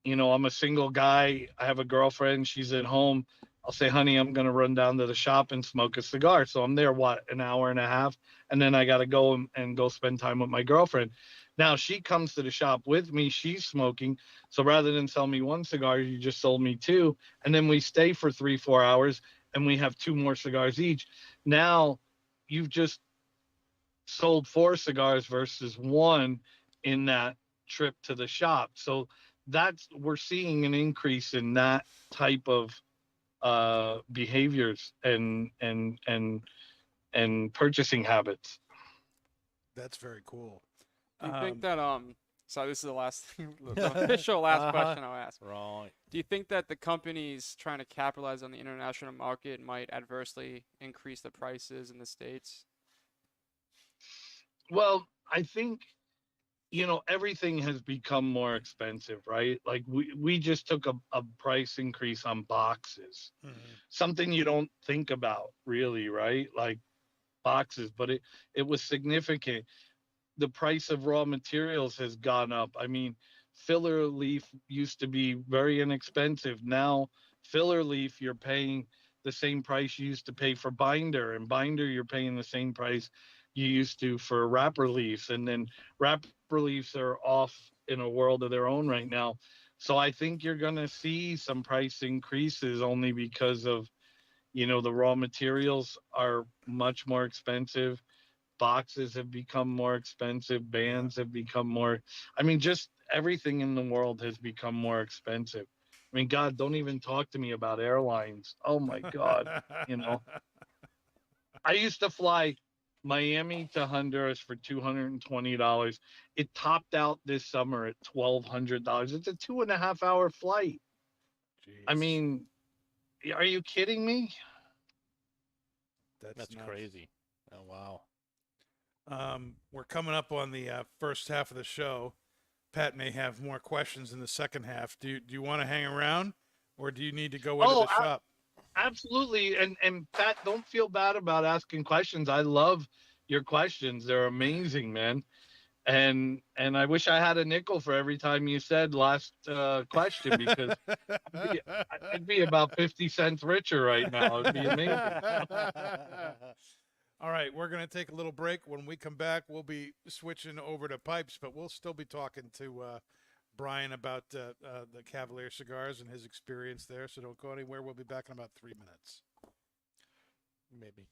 I'm a single guy. I have a girlfriend. She's at home. I'll say, honey, I'm going to run down to the shop and smoke a cigar. So I'm there, an hour and a half. And then I got to go and go spend time with my girlfriend. Now she comes to the shop with me. She's smoking. So rather than sell me one cigar, you just sold me two. And then we stay for 3-4 hours and we have two more cigars each. Now you've just sold four cigars versus one in that trip to the shop. So we're seeing an increase in that type of behaviors and purchasing habits. That's very cool. Do you think that so this is the last the Uh-huh. official last question I'll ask. Right. Do you think that the companies trying to capitalize on the international market might adversely increase the prices in the States? Well, I think everything has become more expensive, right? Like we just took a price increase on boxes, Mhm. something you don't think about really, right? Like boxes, but it was significant. The price of raw materials has gone up. I mean, filler leaf used to be very inexpensive. Now, filler leaf, you're paying the same price you used to pay for binder, and binder, you're paying the same price you used to for wrapper leaves. And then wrapper leaves are off in a world of their own right now. So I think you're going to see some price increases only because of, the raw materials are much more expensive. Boxes have become more expensive, Yeah. bands have become more, I mean, just everything in the world has become more expensive. I mean, God, don't even talk to me about airlines. Oh my God. you know I used to fly Miami to Honduras for $220. It topped out this summer at $1,200. It's a 2.5 hour flight. I Jeez. mean, are you kidding me? That's That's nuts. crazy. Oh wow. We're coming up on the first half of the show. Pat may have more questions in the second half. Do you want to hang around, or do you need to go into Oh, the shop? absolutely. And Pat, don't feel bad about asking questions. I love your questions. They're amazing, man. And I wish I had a nickel for every time you said last question, because I'd be about 50 cents richer right now. It'd be amazing. All right, we're going to take a little break. When we come back, we'll be switching over to pipes, but we'll still be talking to Brian about the Cavalier cigars and his experience there. So don't go anywhere. We'll be back in about 3 minutes. Maybe.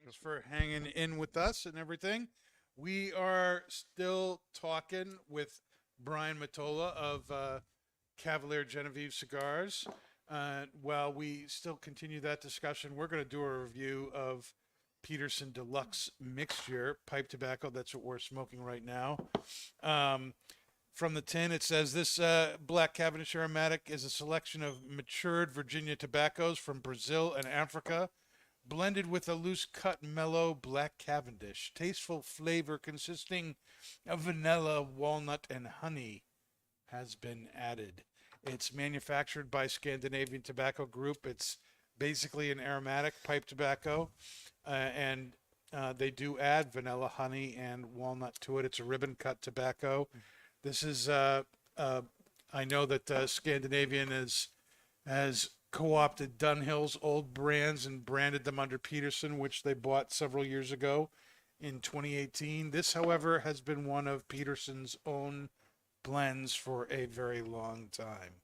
Thanks for hanging in with us and everything. We are still talking with Brian Motola of Cavalier Genevieve Cigars. While we still continue that discussion, we're going to do a review of Peterson Deluxe Mixture pipe tobacco. That's what we're smoking right now. From the tin, it says this Black Cavendish aromatic is a selection of matured Virginia tobaccos from Brazil and Africa, blended with a loose cut mellow Black Cavendish. Tasteful flavor consisting of vanilla, walnut, and honey has been added. It's manufactured by Scandinavian Tobacco Group. It's basically an aromatic pipe tobacco, and they do add vanilla, honey, and walnut to it. It's a ribbon cut tobacco. This is, I know that Scandinavian has co-opted Dunhill's old brands and branded them under Peterson, which they bought several years ago in 2018. This, however, has been one of Peterson's own blends for a very long time.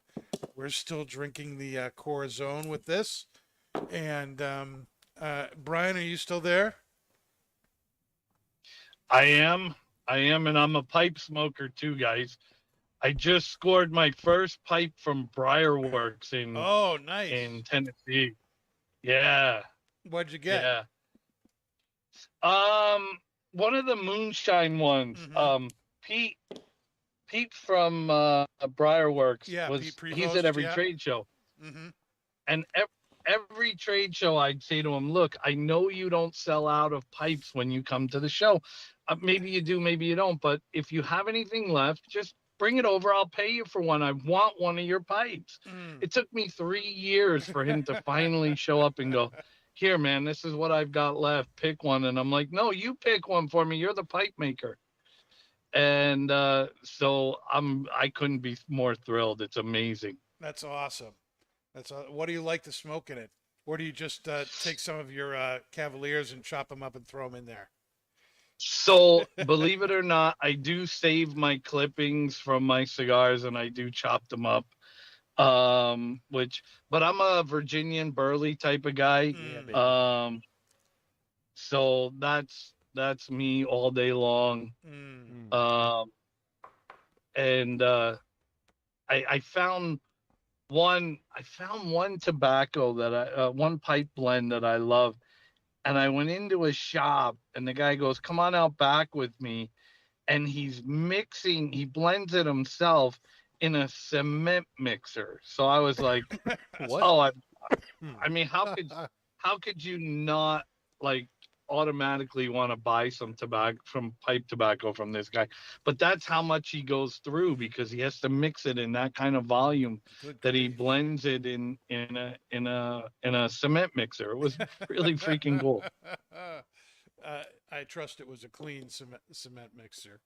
We're still drinking the Corazon with this. And Brian, are you still there? I am, and I'm a pipe smoker too, guys. I just scored my first pipe from Briarworks in Nice. in Tennessee. Yeah, What'd you get? yeah. One of the moonshine ones. Mhm. Pete from Briarworks Yeah, was Pete Prevost, he's at every yeah. trade show, Mm-hmm. and every trade show I'd say to him, "Look, I know you don't sell out of pipes when you come to the show. Maybe you do, maybe you don't. But if you have anything left, just bring it over. I'll pay you for one. I want one of your pipes." It took me 3 years for him to finally show up and go, "Here, man, this is what I've got left. Pick one." And I'm like, "No, you pick one for me. You're the pipe maker." And so I couldn't be more thrilled. It's amazing. That's awesome. What do you like to smoke in it? Or do you just take some of your Cavaliers and chop them up and throw them in there? So believe it or not, I do save my clippings from my cigars and I do chop them up. But I'm a Virginian Burley type of guy. Yeah, baby. So that's me all day long. And I found one tobacco that one pipe blend that I love, and I went into a shop and the guy goes, "Come on out back with me," and he blends it himself in a cement mixer. So I was like, What? "Oh, I mean, how could you not like automatically want to buy some pipe tobacco from this guy?" But that's how much he goes through, because he has to mix it in that kind of volume that he blends it in a cement mixer. It was really freaking cool. I trust it was a clean cement mixer.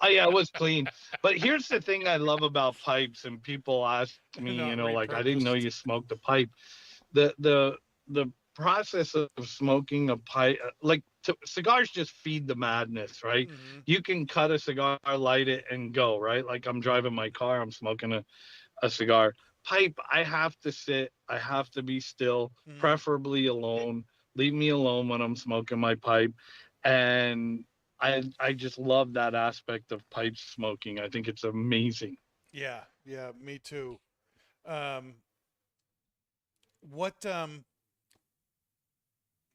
Oh yeah, it was clean. But here's the thing I love about pipes, and people ask me, Not like, "I didn't know repurposed. you smoked a pipe." The process of smoking a pipe, cigars just feed the madness, right? Mm-hmm. You can cut a cigar, light it, and go, right? Like I'm driving my car, I'm smoking a cigar. Pipe, I have to sit, I have to be still, preferably alone. Leave me alone when I'm smoking my pipe. And I just love that aspect of pipe smoking. I think it's amazing. Yeah, me too.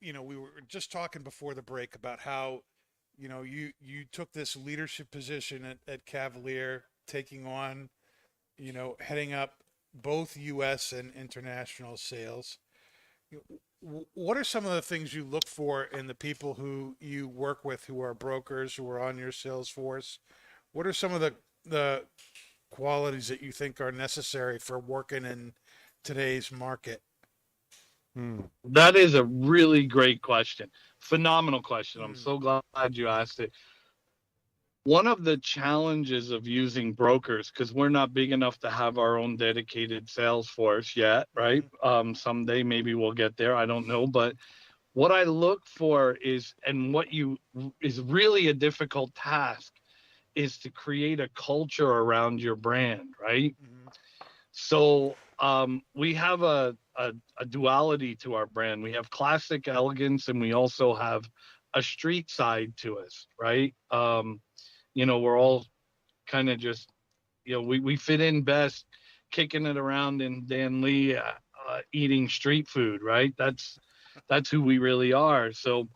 We were just talking before the break about how, you took this leadership position at Cavalier, taking on, heading up both U.S. and international sales. What are some of the things you look for in the people who you work with, who are brokers, who are on your sales force? What are some of the qualities that you think are necessary for working in today's market? That is a really great question. Phenomenal question. I'm so glad you asked it. One of the challenges of using brokers, because we're not big enough to have our own dedicated sales force yet, right? Someday maybe we'll get there. I don't know. But what I look for is really a difficult task, is to create a culture around your brand, right? So we have a a duality to our brand. We have classic elegance, and we also have a street side to us, right? We're all kind of just, we fit in best kicking it around in Dan Lee, eating street food, right? That's who we really are. So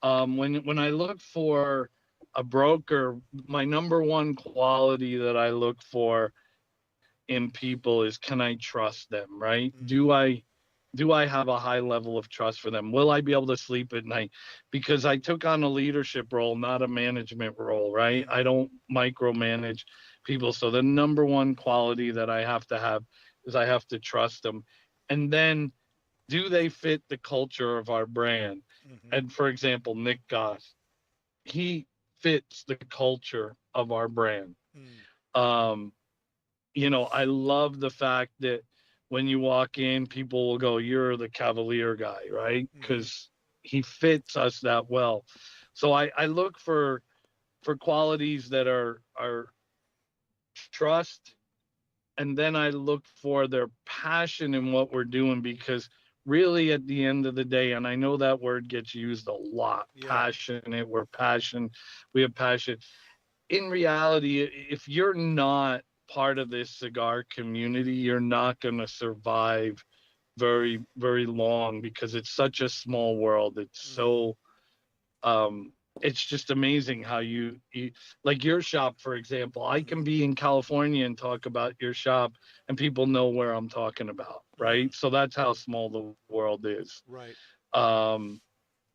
when I look for a broker, my number one quality that I look for in people is, can I trust them, right? Do I have a high level of trust for them? Will I be able to sleep at night? Because I took on a leadership role, not a management role, right? I don't micromanage people. So the number one quality that I have to have is I have to trust them. And then, do they fit the culture of our brand? And for example, Nick Goss, he fits the culture of our brand. I love the fact that when you walk in, people will go, "You're the Cavalier guy," right? Because he fits us that well. So I look for qualities that are trust, and then I look for their passion in what we're doing, because really at the end of the day, and I know that word gets used a lot, passionate, we have passion. In reality, if you're not part of this cigar community, you're not going to survive very, very long, because it's such a small world. It's so, it's just amazing how you like your shop, for example. I can be in California and talk about your shop, and people know where I'm talking about, right? So that's how small the world is. Right.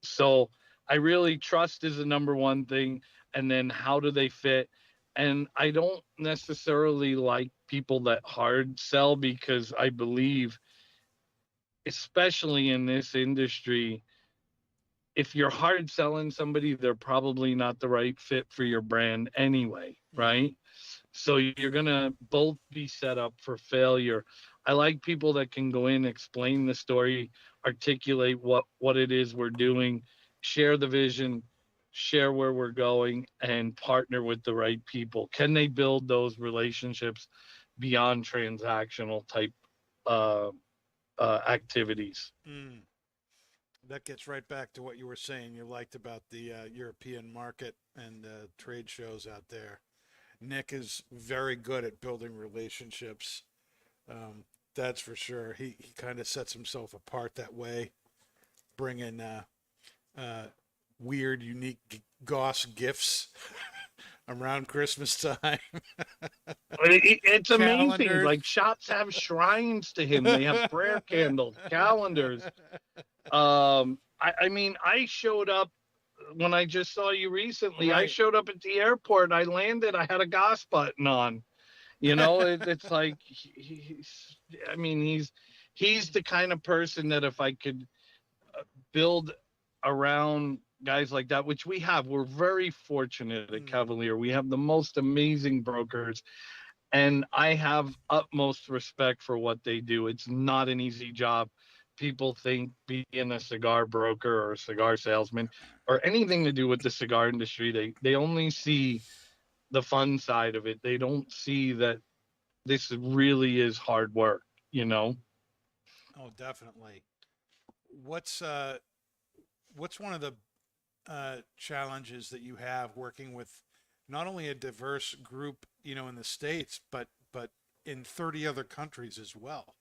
So I really, trust is the number one thing. And then, how do they fit? And I don't necessarily like people that hard sell, because I believe, especially in this industry, if you're hard selling somebody, they're probably not the right fit for your brand anyway, right? So you're going to both be set up for failure. I like people that can go in, explain the story, articulate what it is we're doing, share the vision, share where we're going, and partner with the right people. Can they build those relationships beyond transactional type activities? That gets right back to what you were saying you liked about the European market and trade shows out there. Nick is very good at building relationships. That's for sure. He kind of sets himself apart that way, bringing weird, unique Goss gifts around Christmas time. It's amazing. Calendars. Like, shops have shrines to him. They have prayer candles, calendars. I mean, I showed up when I just saw you recently. I Right. showed up at the airport. I landed. I had a Goss button on. It's like I mean, he's the kind of person that if I could build around guys like that, which we have, we're very fortunate at Cavalier. We have the most amazing brokers, and I have utmost respect for what they do. It's not an easy job. People think being a cigar broker or a cigar salesman or anything to do with the cigar industry, they only see the fun side of it. They don't see that this really is hard work, Oh, definitely. What's one of the challenges that you have working with not only a diverse group, in the States, but in 30 other countries as well?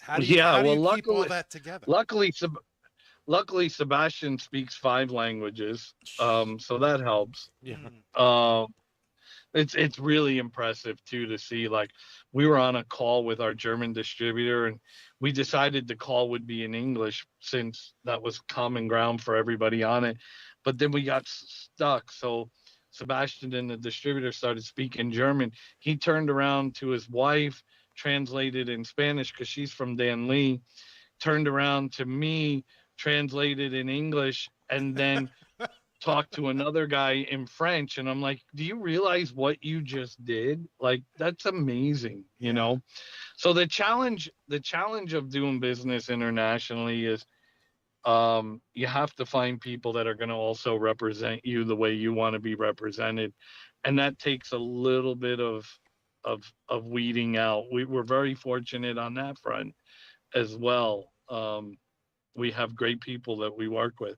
How do you keep all that together? Luckily, Sebastian speaks 5 languages, so that helps. Yeah. It's really impressive too to see. Like, we were on a call with our German distributor, and we decided the call would be in English since that was common ground for everybody on it. But then we got stuck. So Sebastian and the distributor started speaking German. He turned around to his wife, translated in Spanish because she's from Dan Lee, turned around to me, translated in English, and then talked to another guy in French. And I'm like, do you realize what you just did? Like, that's amazing, So the challenge of doing business internationally is you have to find people that are going to also represent you the way you want to be represented. And that takes a little bit of weeding out. We're very fortunate on that front. as well. We have great people that we work with.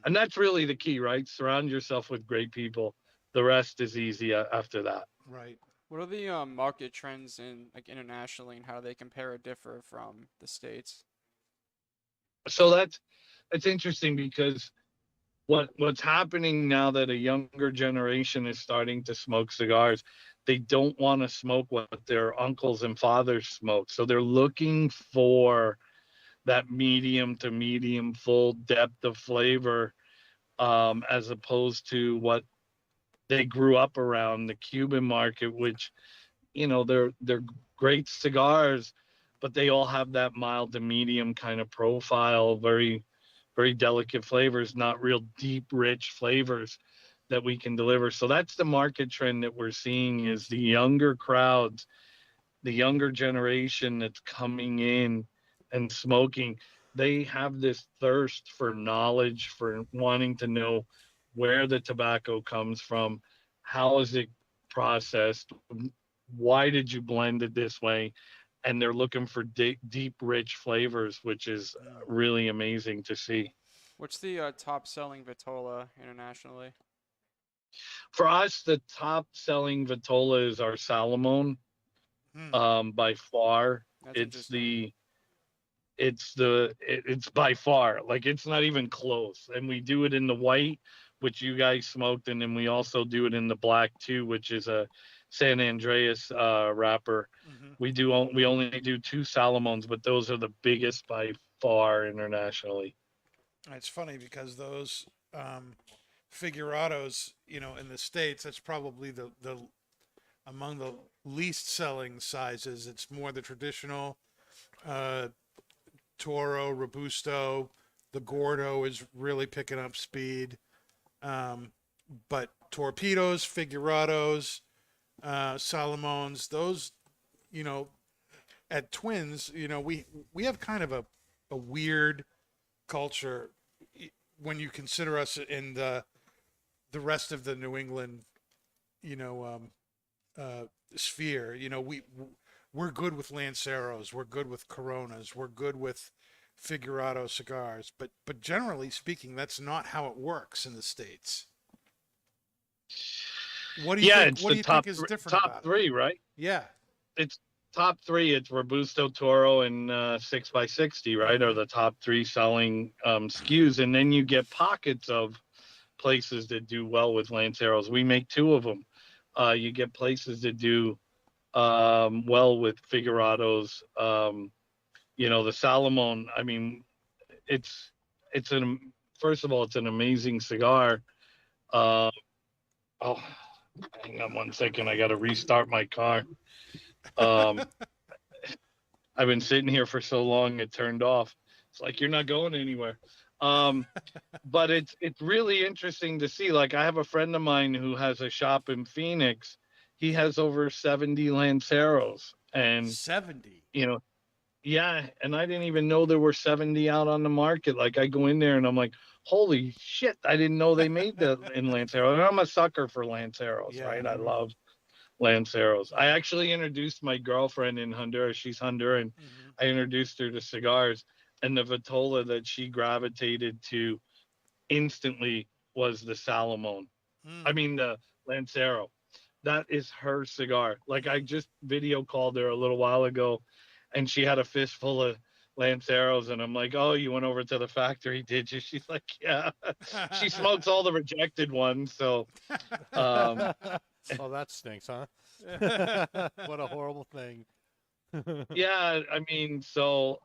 And that's really the key, right? Surround yourself with great people. The rest is easy after that. Right. What are the market trends in like internationally, and how do they compare or differ from the States? So that's interesting because what's happening now that a younger generation is starting to smoke cigars, they don't want to smoke what their uncles and fathers smoke. So they're looking for that medium to medium full depth of flavor, as opposed to what they grew up around, the Cuban market, which, they're great cigars, but they all have that mild to medium kind of profile, very, very delicate flavors, not real deep, rich flavors that we can deliver. So that's the market trend that we're seeing, is the younger crowds, the younger generation that's coming in and smoking. They have this thirst for knowledge, for wanting to know where the tobacco comes from, how is it processed, why did you blend it this way, and they're looking for deep, rich flavors, which is really amazing to see. What's the top selling Vitola internationally? For us, the top selling Vitola is our Salomon. By far, That's interesting. it's by far, like, it's not even close. And we do it in the white, which you guys smoked, and then we also do it in the black too, which is a San Andreas wrapper. We only do 2 Salomons, but those are the biggest by far internationally. It's funny because those figurados, in the States, that's probably the among the least selling sizes. It's more the traditional Toro, Robusto. The Gordo is really picking up speed. But torpedoes, figurados, Salomons, those, at Twins, we have kind of a weird culture when you consider us in the rest of the New England, sphere. We're good with Lanceros, we're good with Coronas, we're good with Figurado cigars, but generally speaking, that's not how it works in the States. What do you Yeah, think? it's What the do you think is different top about it? 3, right? Yeah. It's top 3. It's Robusto, Toro, and 6x60, right? Are the top 3 selling SKUs, and then you get pockets of places that do well with Lanceros. We make 2 of them. You get places that do well with Figurados. The Salomon. I mean, it's an first of all, it's an amazing cigar. Oh, hang on one second. I got to restart my car. I've been sitting here for so long it turned off. It's like you're not going anywhere. But it's really interesting to see. Like, I have a friend of mine who has a shop in Phoenix. He has over 70 Lanceros, and 70. yeah, and I didn't even know there were 70 out on the market. Like, I go in there and I'm like, holy shit, I didn't know they made that in Lancero. And I'm a sucker for Lanceros, Yeah. right? I love Lanceros. I actually introduced my girlfriend in Honduras. She's Honduran. I introduced her to cigars, and the Vitola that she gravitated to instantly was the Salomon. I mean, the Lancero. That is her cigar. Like, I just video called her a little while ago, and she had a fistful of Lanceros, and I'm like, "Oh, you went over to the factory, did you?" She's like, "Yeah." She smokes all the rejected ones, so Oh, that stinks, huh? What a horrible thing. yeah. I mean, so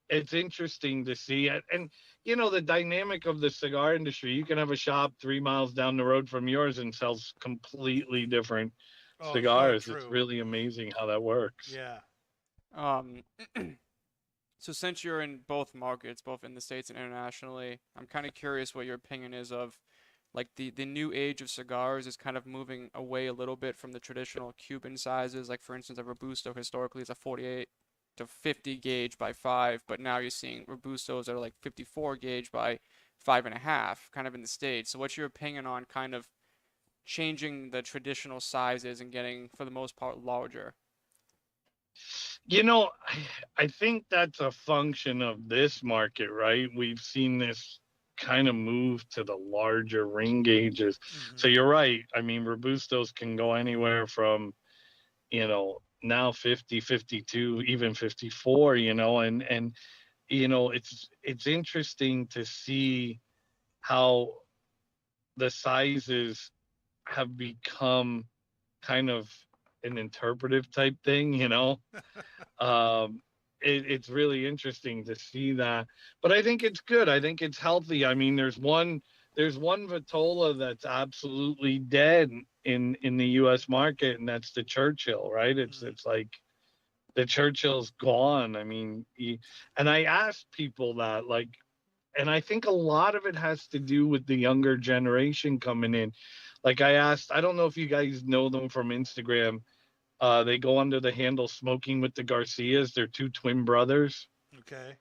it's interesting to see it, and the dynamic of the cigar industry. You can have a shop 3 miles down the road from yours and sells completely different Oh, so cigars. It's true. really amazing how that works. Yeah. Um, so since you're in both markets, both in the States and internationally, I'm kind of curious what your opinion is of like the new age of cigars is kind of moving away a little bit from the traditional Cuban sizes. Like, for instance, a Robusto historically is a 48 to 50 gauge by 5, but now you're seeing Robustos that are like 54 gauge by 5.5, kind of in the States. So what's your opinion on kind of changing the traditional sizes and getting, for the most part, larger? You know, I think that's a function of this market, right? We've seen this kind of move to the larger ring gauges. So Mm-hmm. you're right. I mean, Robustos can go anywhere from, now 50, 52, even 54, and it's interesting to see how the sizes have become kind of an interpretive type thing, um it's really interesting to see that, but I think it's good. I think it's healthy. I mean, there's one Vitola that's absolutely dead in the US market, and that's the Churchill, right? It's like the Churchill's gone. I mean, and I asked people that, like, and I think a lot of it has to do with the younger generation coming in. Like, I asked, I don't know if you guys know them from Instagram. They go under the handle Smoking with the Garcias. They're two twin brothers, Okay.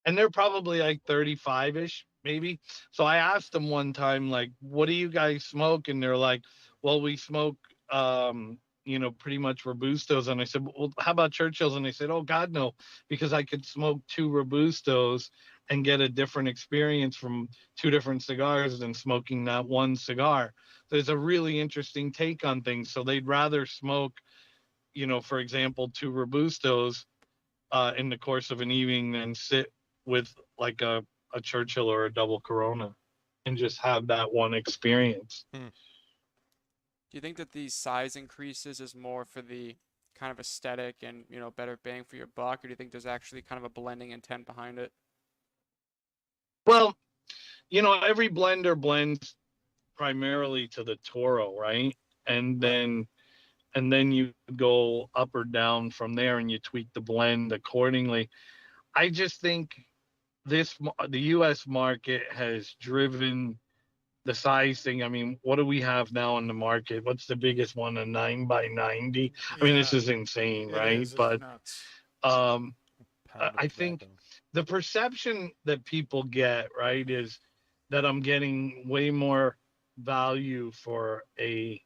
and they're probably like 35-ish, maybe. So I asked them one time, like, what do you guys smoke? And they're like, well, we smoke, pretty much Robustos. And I said, well, how about Churchills? And they said, oh, God, no, because I could smoke two Robustos and get a different experience from two different cigars than smoking that one cigar. There's a really interesting take on things. So they'd rather smoke, for example, two Robustos in the course of an evening than sit with like a Churchill or a double Corona and just have that one experience. Hmm. Do you think that these size increases is more for the kind of aesthetic and, better bang for your buck, or do you think there's actually kind of a blending intent behind it? Well, every blender blends primarily to the Toro, right? And Right. then and then you go up or down from there and you tweak the blend accordingly. I just think the US market has driven the size thing. I mean, what do we have now in the market? What's the biggest one? A 9 by 90? I mean, this Yeah, is insane, it right? is. It's But nuts. um, Pound of I think tobacco. the perception that people get, right, is that I'm getting way more value for a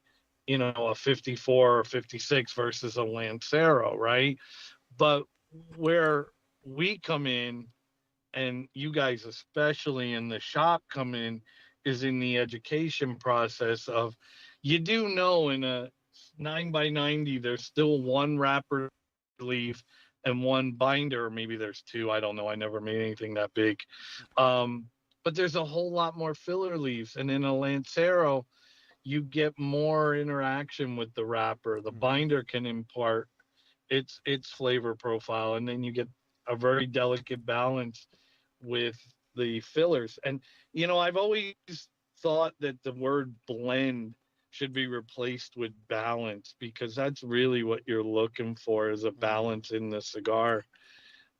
54 or 56 versus a Lancero, right? But where we come in, and you guys especially in the shop come in, is in the education process of, you do know, in a 9 by 90 there's still one wrapper leaf and one binder, or maybe there's two, I don't know, I never made anything that big. um but there's a whole lot more filler leaves, and in a Lancero you get more interaction with the wrapper. The Mm-hmm. binder can impart its flavor profile, and then you get a very delicate balance with the fillers. And I've always thought that the word blend should be replaced with balance, because that's really what you're looking for, is a Mm-hmm. balance in the cigar.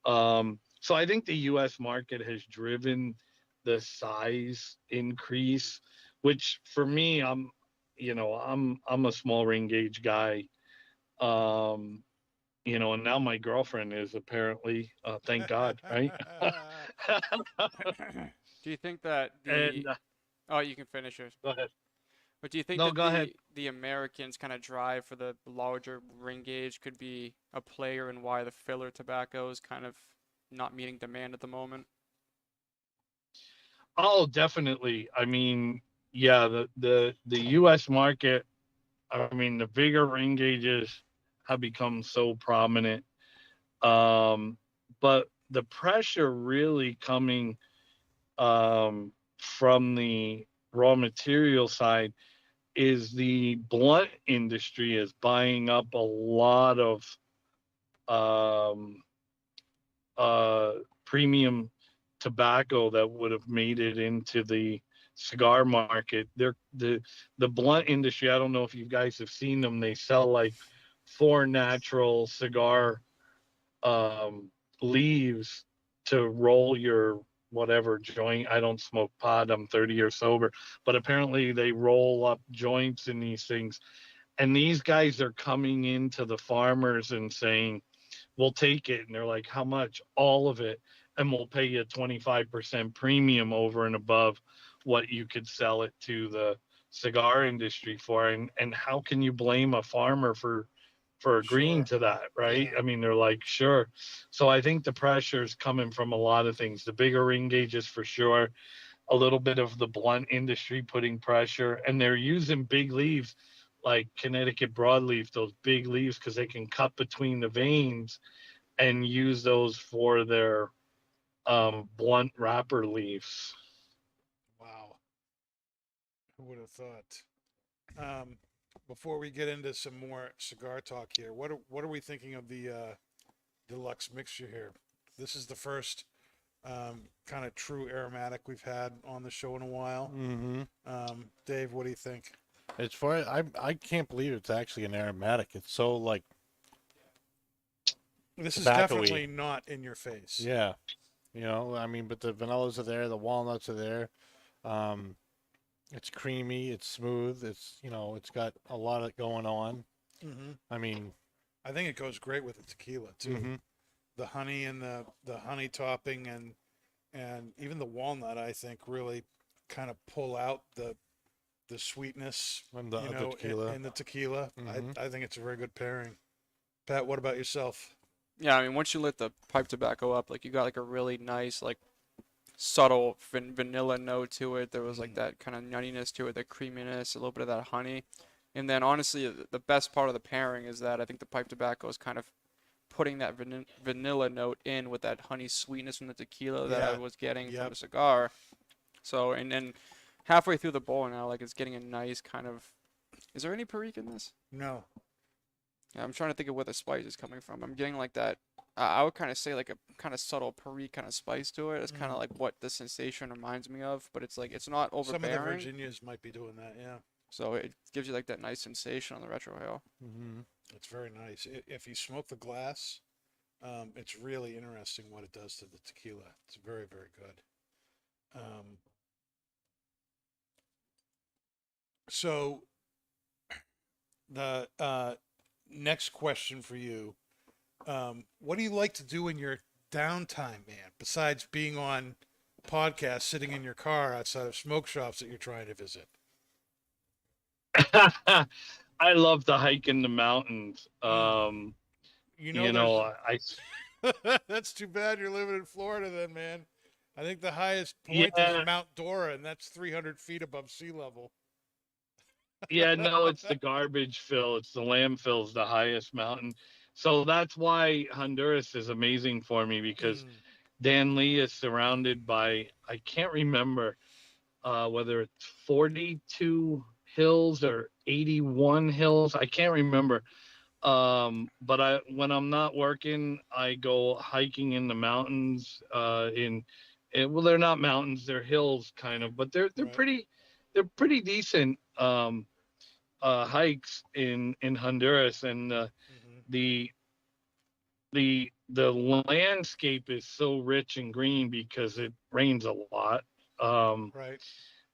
So I think the US market has driven the size increase, which for me, I'm a small ring gauge guy. Um, and now my girlfriend is, apparently, thank God, right? Do you think that and oh, you can finish it. Go ahead. But do you think No, that go ahead. the Americans kind of drive for the larger ring gauge could be a player in why the filler tobacco is kind of not meeting demand at the moment? Oh, definitely. I mean, yeah, the US market, I mean, the bigger ring gauges have become so prominent. But the pressure really coming from the raw material side is the blunt industry is buying up a lot of um, uh, premium tobacco that would have made it into the cigar market. The blunt industry. I don't know if you guys have seen them. They sell like four natural cigar um, leaves to roll your whatever joint. I don't smoke pot. I'm 30 years sober, but apparently they roll up joints in these things. And these guys are coming into the farmers and saying, we'll take it. And they're like, how much? All of it. And we'll pay you 25% premium over and above what you could sell it to the cigar industry for. And how can you blame a farmer for agreeing Sure. to that, right? Yeah. I mean, they're like, sure. So I think the pressure is coming from a lot of things. The bigger ring gauges for sure, a little bit of the blunt industry putting pressure, and they're using big leaves like Connecticut broadleaf, those big leaves, because they can cut between the veins and use those for their blunt wrapper leaves. Wow. Who would have thought? Um, before we get into some more cigar talk here, what are we thinking of the deluxe mixture here? This is the first kind of true aromatic we've had on the show in a while. Mm-hmm. Dave, what do you think? It's for I can't believe it's actually an aromatic. It's so like This is tobacco-y. definitely not in your face. Yeah, I mean, but the vanillas are there, the walnuts are there. Um, it's creamy, it's smooth, it's got a lot of going on. Mm-hmm. I mean, I think it goes great with the tequila too. mm-hmm. The honey and the honey topping and even the walnut, I think, really kind of pull out the sweetness And the tequila. in the tequila. Mhm. I think it's a very good pairing. Pat, what about yourself? Yeah, I mean, once you lit the pipe tobacco up, like you got like a really nice, like subtle vanilla note to it. There was like that kind of nuttiness to it, the creaminess, a little bit of that honey. And then honestly, the best part of the pairing is that I think the pipe tobacco is kind of putting that vanilla note in with that honey sweetness from the tequila that I Yeah. was getting Yep. from the cigar. So, and then halfway through the bowl now, like it's getting a nice kind of. Is there any perique in this? No. Yeah, I'm trying to think of where the spice is coming from. I'm getting like that. I would kind of say like a kind of subtle perique kind of spice to it. It's kind of like what the sensation reminds me of, but it's like it's not Some of the overbearing. Virginias might be doing that, yeah. So it gives you like that nice sensation on the retrohale. Mm-hmm. It's very nice. If you smoke the glass, it's really interesting what it does to the tequila. It's very, very good. So the next question for you, what do you like to do in your downtime, man, besides being on podcasts, sitting in your car outside of smoke shops that you're trying to visit? I love to hike in the mountains. You You know, know, I that's too bad you're living in Florida then, man. I think the highest point yeah, is Mount Dora, and that's 300 feet above sea level. yeah, no, it's the garbage fill. It's the landfill's the highest mountain. So that's why Honduras is amazing for me because Mm, Dan Lee is surrounded by I can't remember whether it's 42 hills or 81 hills. I can't remember. But when I'm not working, I go hiking in the mountains. Well, they're not mountains; they're hills, kind of, but they're right. pretty decent hikes in Honduras, and Hmm. the the landscape is so rich and green because it rains a lot. Um, Right.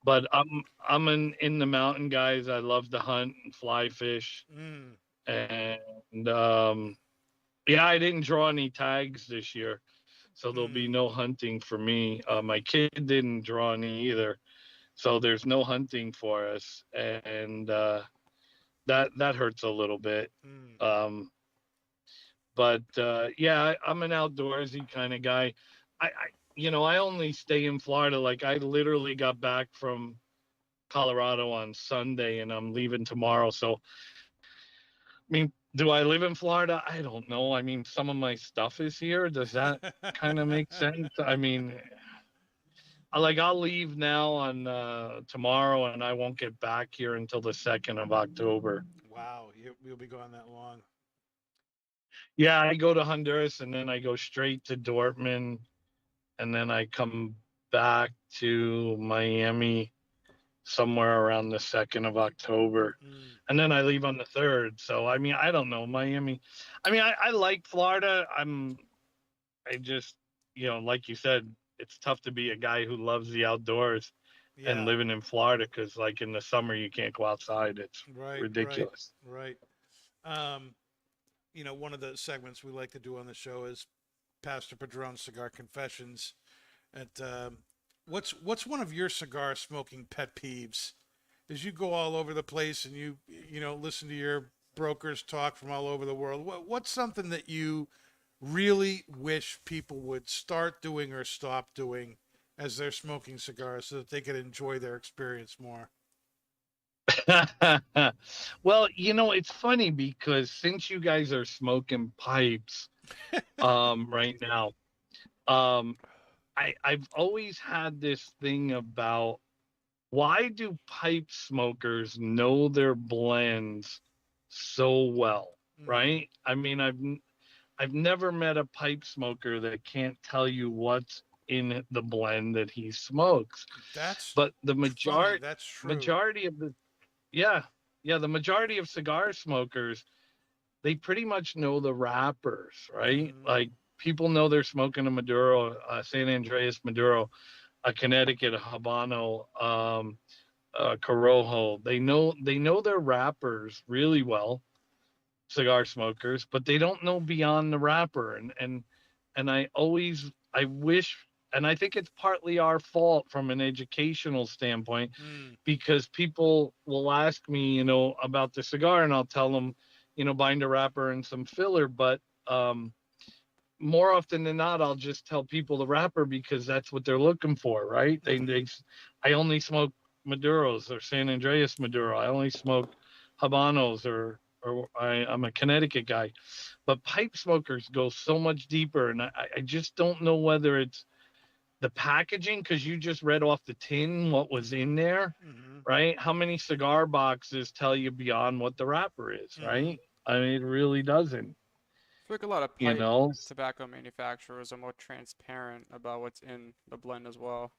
but I'm in the mountain, guys. I love to hunt and fly fish, Mm, and yeah, I didn't draw any tags this year, so there'll be mm, no hunting for me. My kid didn't draw any either, so there's no hunting for us, and that hurts a little bit. mm. Um, but yeah, I'm an outdoorsy kind of guy. I only stay in Florida. Like I literally got back from Colorado on Sunday, and I'm leaving tomorrow. So, I mean, do I live in Florida? I don't know. I mean, some of my stuff is here. Does that kind of make sense? I mean, I'll leave now on tomorrow, and I won't get back here until the 2nd of October. Wow, you'll be gone that long. Yeah, I go to Honduras, and then I go straight to Dortmund, and then I come back to Miami somewhere around the 2nd of October. Mm, And then I leave on the 3rd. So, I mean, I don't know. Miami. I mean, I like Florida. I just, like you said, it's tough to be a guy who loves the outdoors and yeah. living in Florida because, like, in the summer, you can't go outside. It's Right. Right. ridiculous. Right. Um, one of the segments we like to do on the show is Pastor Padron's Cigar Confessions. And what's one of your cigar smoking pet peeves? Is you go all over the place and you listen to your brokers talk from all over the world. What's something that you really wish people would start doing or stop doing as they're smoking cigars so that they can enjoy their experience more? Well, it's funny because since you guys are smoking pipes right now, um, I've always had this thing about why do pipe smokers know their blends so well, right? I mean, I've never met a pipe smoker that can't tell you what's in the blend that he smokes. That's But the funny. That's true. majority of the yeah, yeah, the majority of cigar smokers, they pretty much know the wrappers, right? Like people know they're smoking a Maduro, a San Andreas Maduro, a Connecticut, a Habano, Corojo. They know their wrappers really well, cigar smokers, but they don't know beyond the wrapper. And I wish, and I think it's partly our fault from an educational standpoint, because people will ask me, about the cigar, and I'll tell them, bind a wrapper and some filler, but more often than not, I'll just tell people the wrapper because that's what they're looking for, right? I only smoke Maduros or San Andreas Maduro. I only smoke Habanos, or I'm a Connecticut guy. But pipe smokers go so much deeper, and I just don't know whether it's the packaging, because you just read off the tin what was in there, right? How many cigar boxes tell you beyond what the wrapper is, right? I mean, it really doesn't. I feel like a lot of pipe tobacco manufacturers are more transparent about what's in the blend as well.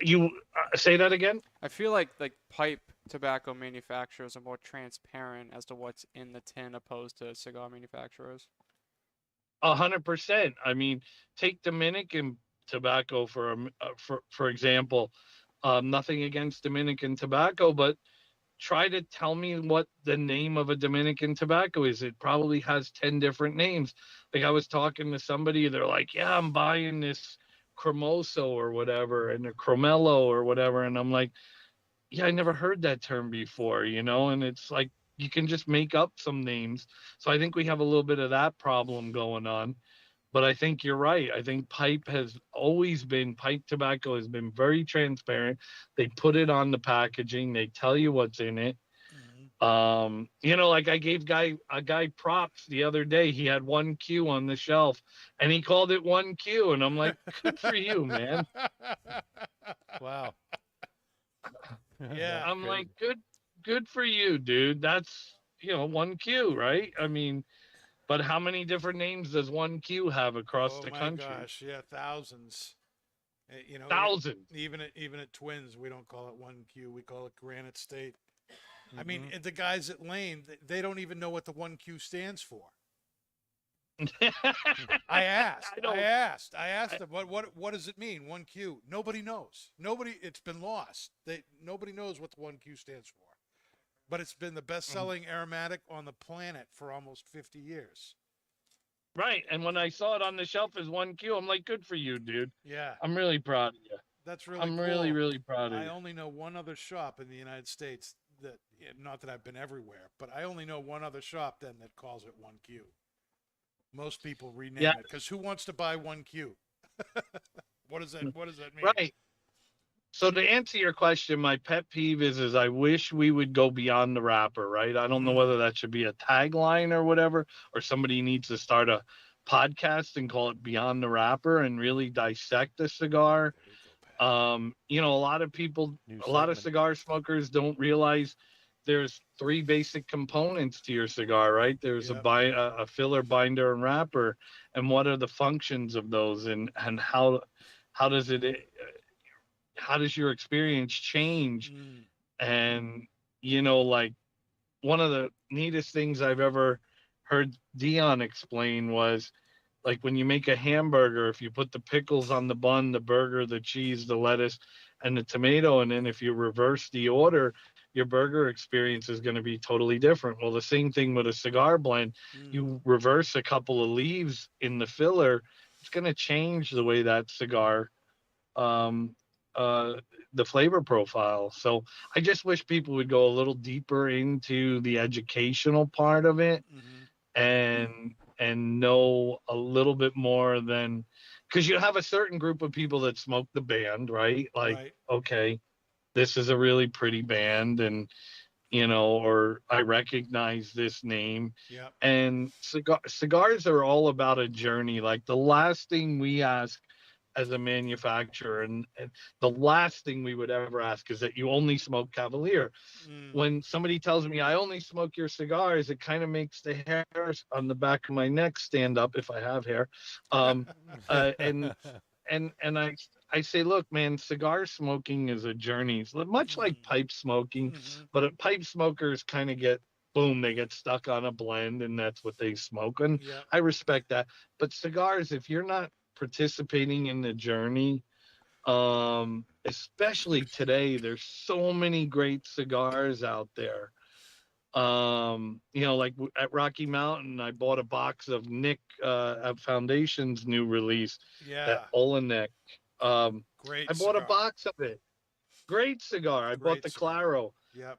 You say that again? I feel like pipe tobacco manufacturers are more transparent as to what's in the tin opposed to cigar manufacturers. 100%. I mean, take Dominican tobacco for example. Nothing against Dominican tobacco, but try to tell me what the name of a Dominican tobacco is. It probably has 10 different names. Like I was talking to somebody, they're like, yeah, I'm buying this Cremoso or whatever, and a Cromello or whatever. And I'm like, yeah, I never heard that term before, and it's like, you can just make up some names. So I think we have a little bit of that problem going on. But I think you're right. I think pipe tobacco has been very transparent. They put it on the packaging. They tell you what's in it. Like I gave a guy props the other day. He had 1Q on the shelf and he called it 1Q. And I'm like, good for you, man. Wow. Yeah. I'm like, good for you, dude. That's, 1Q, right? I mean, but how many different names does 1Q have across the country? Oh my gosh, yeah, thousands. Thousands. Even at Twins, we don't call it 1Q. We call it Granite State. I mean, the guys at Lane, they don't even know what the 1Q stands for. I asked them, what does it mean, 1Q? Nobody knows. It's been lost. Nobody knows what the 1Q stands for. But it's been the best-selling aromatic on the planet for almost 50 years. Right, and when I saw it on the shelf as 1Q, I'm like, good for you, dude. Yeah. I'm really proud of you. That's really I'm cool. really, really proud of you. I only know one other shop in the United States not that I've been everywhere, but I only know one other shop then that calls it 1Q. Most people rename it because who wants to buy 1Q? What does that mean? Right. So to answer your question, my pet peeve is I wish we would go beyond the wrapper, right? I don't know whether that should be a tagline or whatever, or somebody needs to start a podcast and call it Beyond the Wrapper and really dissect the cigar. A lot of cigar smokers don't realize there's three basic components to your cigar, right? There's a filler, binder, and wrapper. And what are the functions of those, and how does your experience change? And like one of the neatest things I've ever heard Dion explain was, like, when you make a hamburger, if you put the pickles on the bun, the burger, the cheese, the lettuce, and the tomato, and then if you reverse the order, your burger experience is going to be totally different. Well, the same thing with a cigar blend. You reverse a couple of leaves in the filler, it's going to change the way that cigar the flavor profile. So I just wish people would go a little deeper into the educational part of it, and know a little bit more than, because you have a certain group of people that smoke the band, right? Like, Right. okay, this is a really pretty band, and or I recognize this name. Yep. And cigars are all about a journey. Like, the last thing we ask as a manufacturer, and the last thing we would ever ask, is that you only smoke Cavalier. When somebody tells me I only smoke your cigars, it kind of makes the hairs on the back of my neck stand up, if I have hair. And I say, look, man, cigar smoking is a journey. It's much like pipe smoking, but pipe smokers kind of get, boom, they get stuck on a blend, and that's what they smoke. And Yep. I respect that. But cigars, if you're not participating in the journey, especially today, there's so many great cigars out there. Like at Rocky Mountain, I bought a box of Nick at Foundation's new release, that Yeah. Olenek. Great I bought a cigar. box of it. Great cigar. I bought Great the cigar. Claro. Yep.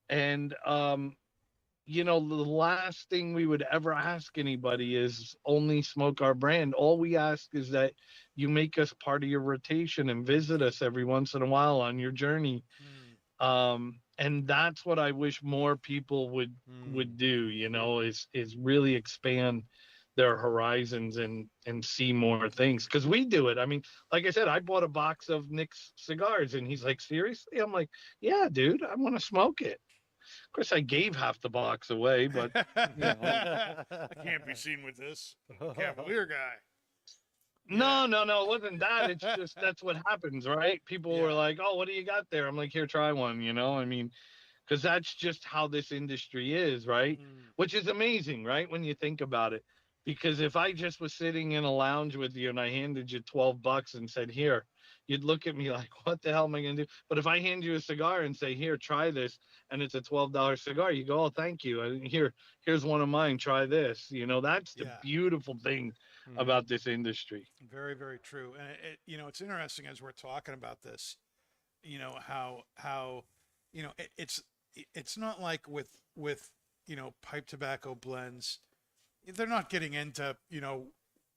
And the last thing we would ever ask anybody is only smoke our brand. All we ask is that you make us part of your rotation and visit us every once in a while on your journey. And that's what I wish more people would do, is really expand their horizons and see more things. Because we do it. I mean, like I said, I bought a box of Nick's cigars, and he's like, seriously? I'm like, yeah, dude, I want to smoke it. Of course, I gave half the box away, but I can't be seen with this Cavalier guy. no, it wasn't that. It's just that's what happens, right? People were like, "Oh, what do you got there?" I'm like, "Here, try one." I mean, because that's just how this industry is, right? Which is amazing, right? When you think about it. Because if I just was sitting in a lounge with you and I handed you $12 and said, "Here," you'd look at me like, "What the hell am I going to do?" But if I hand you a cigar and say, "Here, try this," and it's a $12 cigar, you go, "Oh, thank you. And here's one of mine. Try this." That's the beautiful thing about this industry. Very, very true. And it's interesting as we're talking about this, how it's not like with pipe tobacco blends, they're not getting into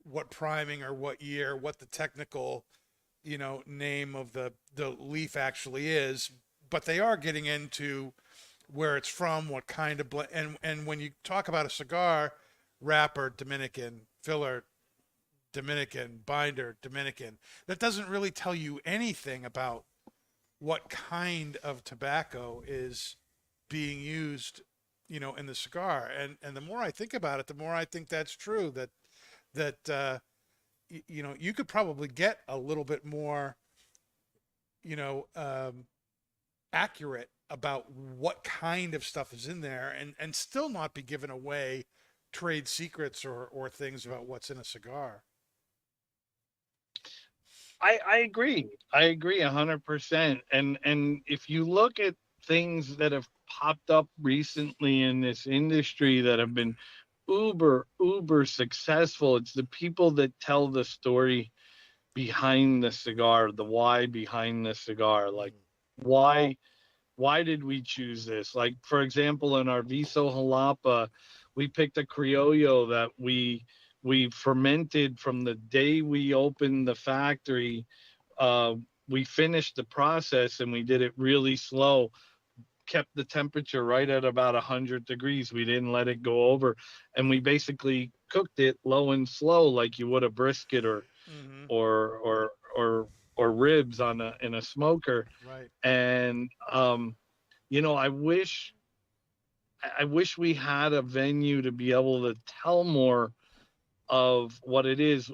what priming or what year, what the technical name of the leaf actually is, but they are getting into where it's from, what kind of blend, and when you talk about a cigar, wrapper Dominican, filler Dominican, binder Dominican, that doesn't really tell you anything about what kind of tobacco is being used in the cigar. And the more I think about it, the more I think that's true, that you could probably get a little bit more accurate about what kind of stuff is in there, and still not be giving away trade secrets or things about what's in a cigar. I agree. I agree 100%. And if you look at things that have popped up recently in this industry that have been uber successful, it's the people that tell the story behind the cigar, the why behind the cigar. Like, why did we choose this? Like, for example, in our Viso Jalapa, we picked a Criollo that we fermented from the day we opened the factory. We finished the process and we did it really slow, kept the temperature right at about 100 degrees. We didn't let it go over, and we basically cooked it low and slow like you would a brisket or ribs in a smoker. Right. And I wish we had a venue to be able to tell more of what it is.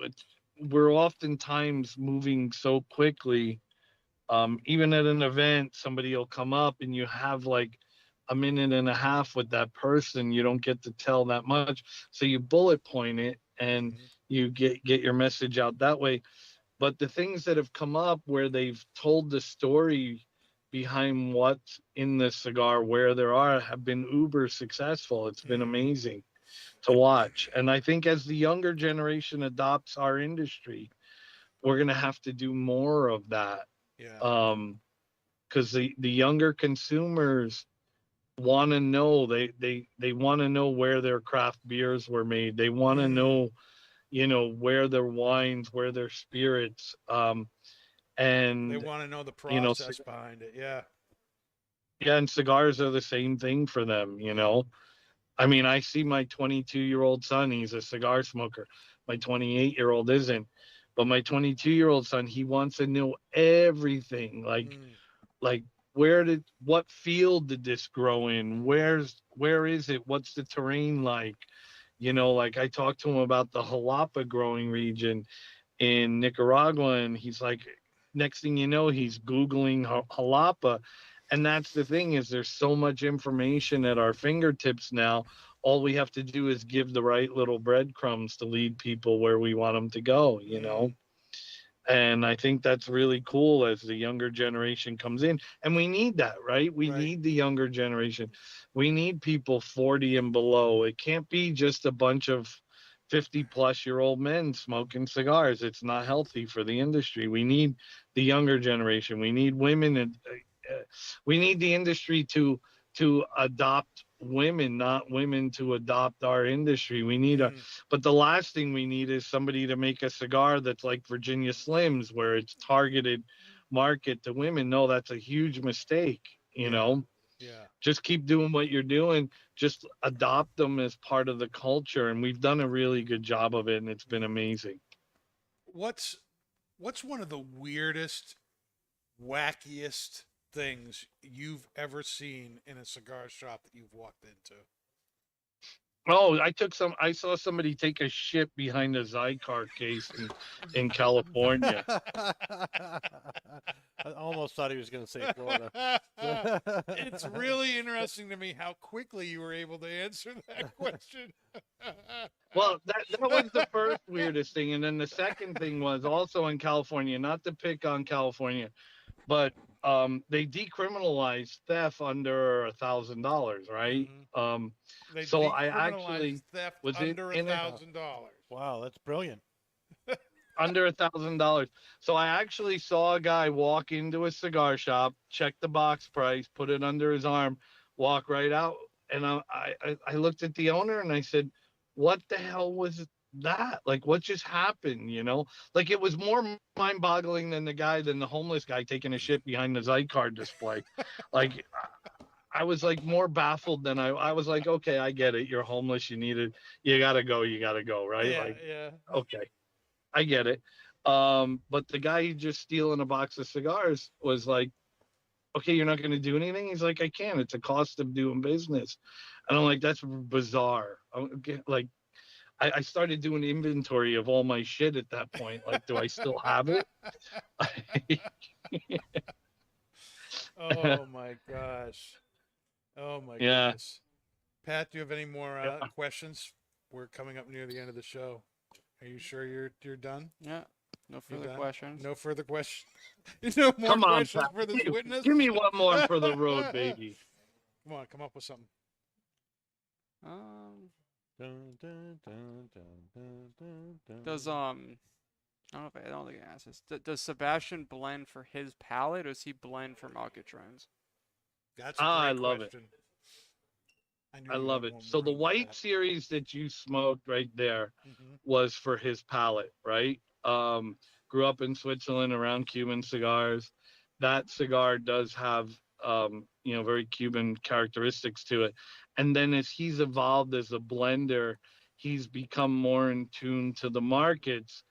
We're oftentimes moving so quickly. Even at an event, somebody will come up and you have like a minute and a half with that person. You don't get to tell that much. So you bullet point it and you get your message out that way. But the things that have come up where they've told the story behind what's in the cigar, where there are, have been uber successful. It's been amazing to watch. And I think as the younger generation adopts our industry, we're going to have to do more of that. Yeah. Because the younger consumers want to know, they want to know where their craft beers were made. They want to know, where their wines, where their spirits, They and want to know the you know, process behind it. Yeah. yeah, and cigars are the same thing for them. I mean, I see my 22-year-old son, he's a cigar smoker. My 28-year-old isn't. But my 22-year-old son, he wants to know everything. Like what field did this grow in? Where is it? What's the terrain like? Like I talked to him about the Jalapa growing region in Nicaragua, and he's like, next thing you know, he's Googling Jalapa. And that's the thing, is there's so much information at our fingertips now. All we have to do is give the right little breadcrumbs to lead people where we want them to go. And I think that's really cool as the younger generation comes in. And we need that, right? We Right. need the younger generation. We need people 40 and below. It can't be just a bunch of 50-plus-year-old men smoking cigars. It's not healthy for the industry. We need the younger generation. We need women, and we need the industry to adopt women, not women to adopt our industry. We need but the last thing we need is somebody to make a cigar that's like Virginia Slims, where it's targeted market to women. No, that's a huge mistake. Yeah. Just keep doing what you're doing. Just adopt them as part of the culture. And we've done a really good job of it, and it's been amazing. What's one of the weirdest, wackiest things you've ever seen in a cigar shop that you've walked into? Oh, I saw somebody take a shit behind a Zycar case in California. I almost thought he was going to say Florida. It's really interesting to me how quickly you were able to answer that question. Well, that was the first weirdest thing. And then the second thing was also in California, not to pick on California, but they decriminalized theft under $1,000, right? They So I decriminalized actually theft was under in it $1,000. Wow, that's brilliant. under $1,000. So I actually saw a guy walk into a cigar shop, check the box price, put it under his arm, walk right out. And I looked at the owner and I said, "What the hell was that? Like, what just happened?" Like it was more mind-boggling than the homeless guy taking a shit behind the Zycar display. Like I was like more baffled than I was like, okay, I get it. You're homeless. You gotta go, right? Yeah, Like, yeah. okay, I get it. But the guy just stealing a box of cigars was like, okay, you're not going to do anything? He's like, I can't. It's a cost of doing business. And I'm like, that's bizarre. Like, I started doing inventory of all my shit at that point. Like, do I still have it? Oh my gosh. Oh my Yeah. goodness. Pat, do you have any more questions? We're coming up near the end of the show. Are you sure you're done? Yeah. No further questions. No further questions. No more Come on, questions Pat. for this witness. Give me one more for the road, baby. Come on, come up with something. Does I don't think I asked this. Does Sebastian blend for his palate, or does he blend for market trends? That's a great I love question. I love it. So the white series that you smoked right there was for his palate, right? Grew up in Switzerland around Cuban cigars. That cigar does have very Cuban characteristics to it. And then as he's evolved as a blender, he's become more in tune to the markets.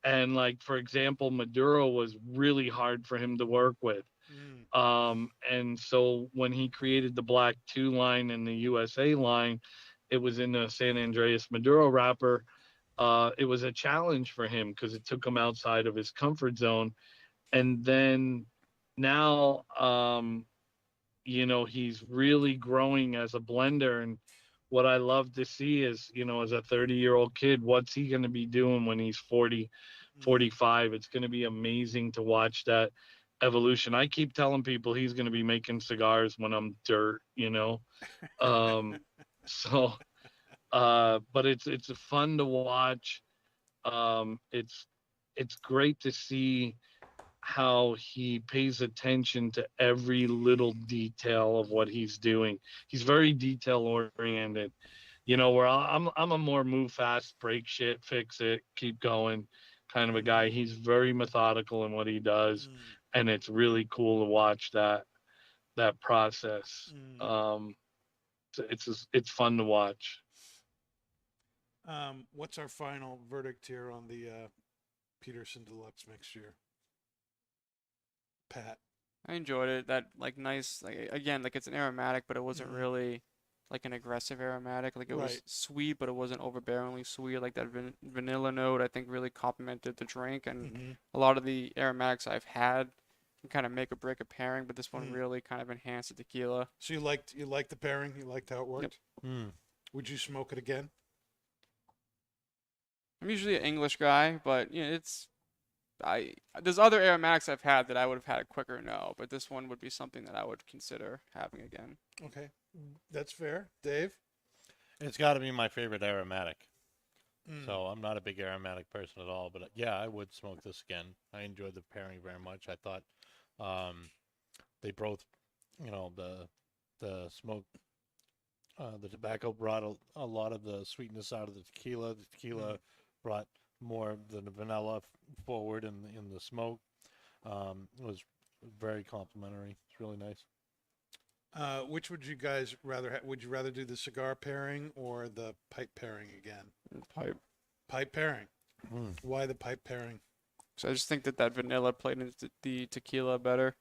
And like, for example, Maduro was really hard for him to work with. And so when he created the Black 2 line and the USA line, it was in the San Andreas Maduro wrapper. It was a challenge for him because it took him outside of his comfort zone. And then now, he's really growing as a blender. And what I love to see is, as a 30-year-old kid, what's he going to be doing when he's 40, 45? It's going to be amazing to watch that evolution. I keep telling people he's going to be making cigars when I'm dirt, so but it's fun to watch. It's it's great to see how he pays attention to every little detail of what he's doing. He's very detail oriented. Where I'm a more move fast, break shit, fix it, keep going kind of a guy. He's very methodical in what he does, and it's really cool to watch that process. It's fun to watch. What's our final verdict here on the Peterson Deluxe mixture? Pat. I enjoyed it. That like nice, like again, like it's an aromatic, but it wasn't really like an aggressive aromatic. Like it was sweet, but it wasn't overbearingly sweet. Like that vanilla note, I think really complemented the drink. And a lot of the aromatics I've had can kind of make or break a pairing, but this one really kind of enhanced the tequila. So you liked the pairing? You liked how it worked? Yep. Would you smoke it again? I'm usually an English guy, but there's other aromatics I've had that I would have had a quicker no, but this one would be something that I would consider having again. Okay, that's fair. Dave? It's got to be my favorite aromatic. So I'm not a big aromatic person at all, but yeah, I would smoke this again. I enjoyed the pairing very much. I thought they both, the smoke, the tobacco brought a lot of the sweetness out of the tequila. The tequila brought more of the vanilla forward in the smoke. It was very complimentary. It's really nice. Which would you guys rather have? Would you rather do the cigar pairing or the pipe pairing again? Pipe pairing. Why the pipe pairing? So I just think that vanilla played into the tequila better.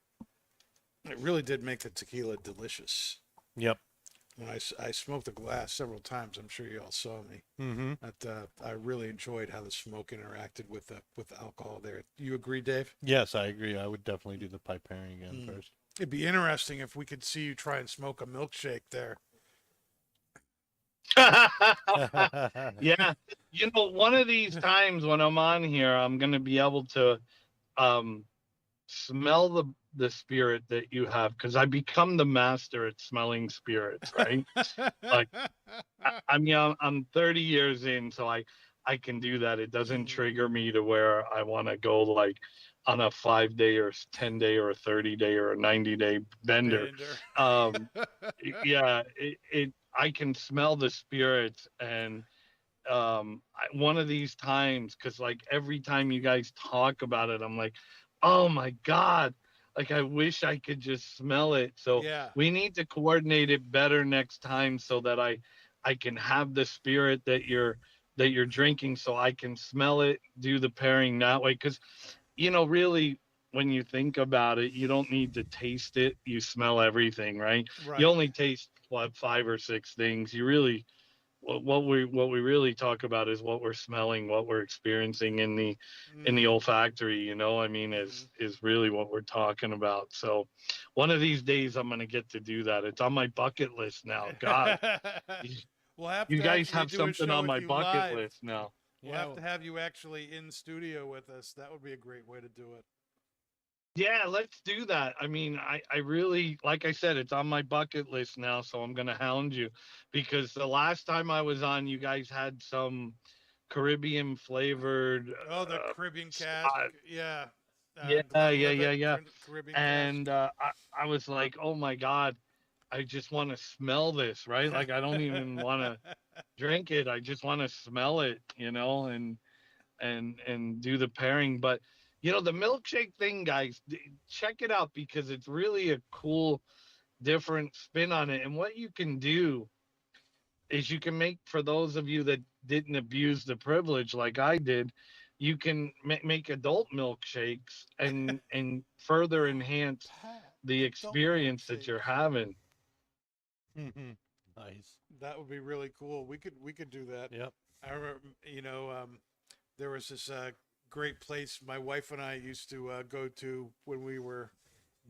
It really did make the tequila delicious. Yep. When I smoked a glass several times, I'm sure you all saw me. That I really enjoyed how the smoke interacted with the alcohol there. You agree, Dave? Yes, I agree. I would definitely do the pipe pairing again first. It'd be interesting if we could see you try and smoke a milkshake there. Yeah. One of these times when I'm on here, I'm going to be able to smell the spirit that you have, because I become the master at smelling spirits, right? Like, I'm 30 years in, so I can do that. It doesn't trigger me to where I want to go like on a 5-day or 10-day or a 30-day or a 90-day bender. Yeah, I can smell the spirits, and one of these times, because like every time you guys talk about it, I'm like, oh my God, like I wish I could just smell it. So we need to coordinate it better next time so that I can have the spirit that you're drinking, so I can smell it, do the pairing that way. Because really, when you think about it, you don't need to taste it. You smell everything, right? You only taste 5 or 6 things. You really, what we really talk about is what we're smelling, what we're experiencing in the olfactory. Is really what we're talking about. So, one of these days I'm gonna get to do that. It's on my bucket list now. God, you guys have something on my bucket list now. We'll have to have you actually in studio with us. That would be a great way to do it. Yeah, let's do that. I really, like I said, it's on my bucket list now, so I'm going to hound you, because the last time I was on, you guys had some Caribbean flavored. Oh, the Caribbean cask. Yeah. Caribbean and I was like, oh my God, I just want to smell this, right? Like, I don't even want to drink it. I just want to smell it, and do the pairing. But the milkshake thing, guys, check it out, because it's really a cool, different spin on it. And what you can do is you can make, for those of you that didn't abuse the privilege like I did, you can make adult milkshakes and further enhance the experience that you're having. Nice. That would be really cool. We could do that. Yep. I remember, there was this great place my wife and I used to go to when we were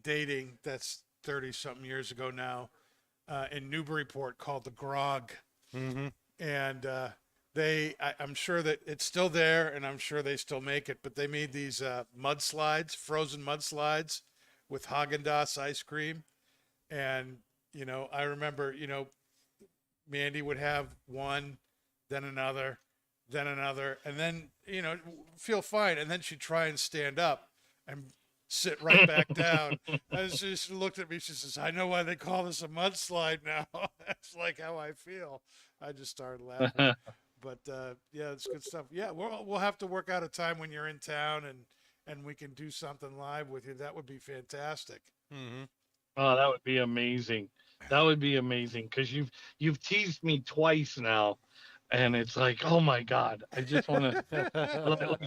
dating. That's 30-something years ago now, in Newburyport, called the Grog. And I'm sure that it's still there, and I'm sure they still make it, but they made these mudslides, frozen mudslides with Haagen-Dazs ice cream. And, I remember, Mandy would have one, then another, then another, and then feel fine, and then she'd try and stand up and sit right back down. And she just looked at me. She says, "I know why they call this a mudslide now." That's like how I feel. I just started laughing. But yeah, it's good stuff. Yeah, we'll have to work out a time when you're in town and we can do something live with you. That would be fantastic. Mm-hmm. Oh, that would be amazing. That would be amazing because you've teased me twice now, and it's like, oh my God, I just want to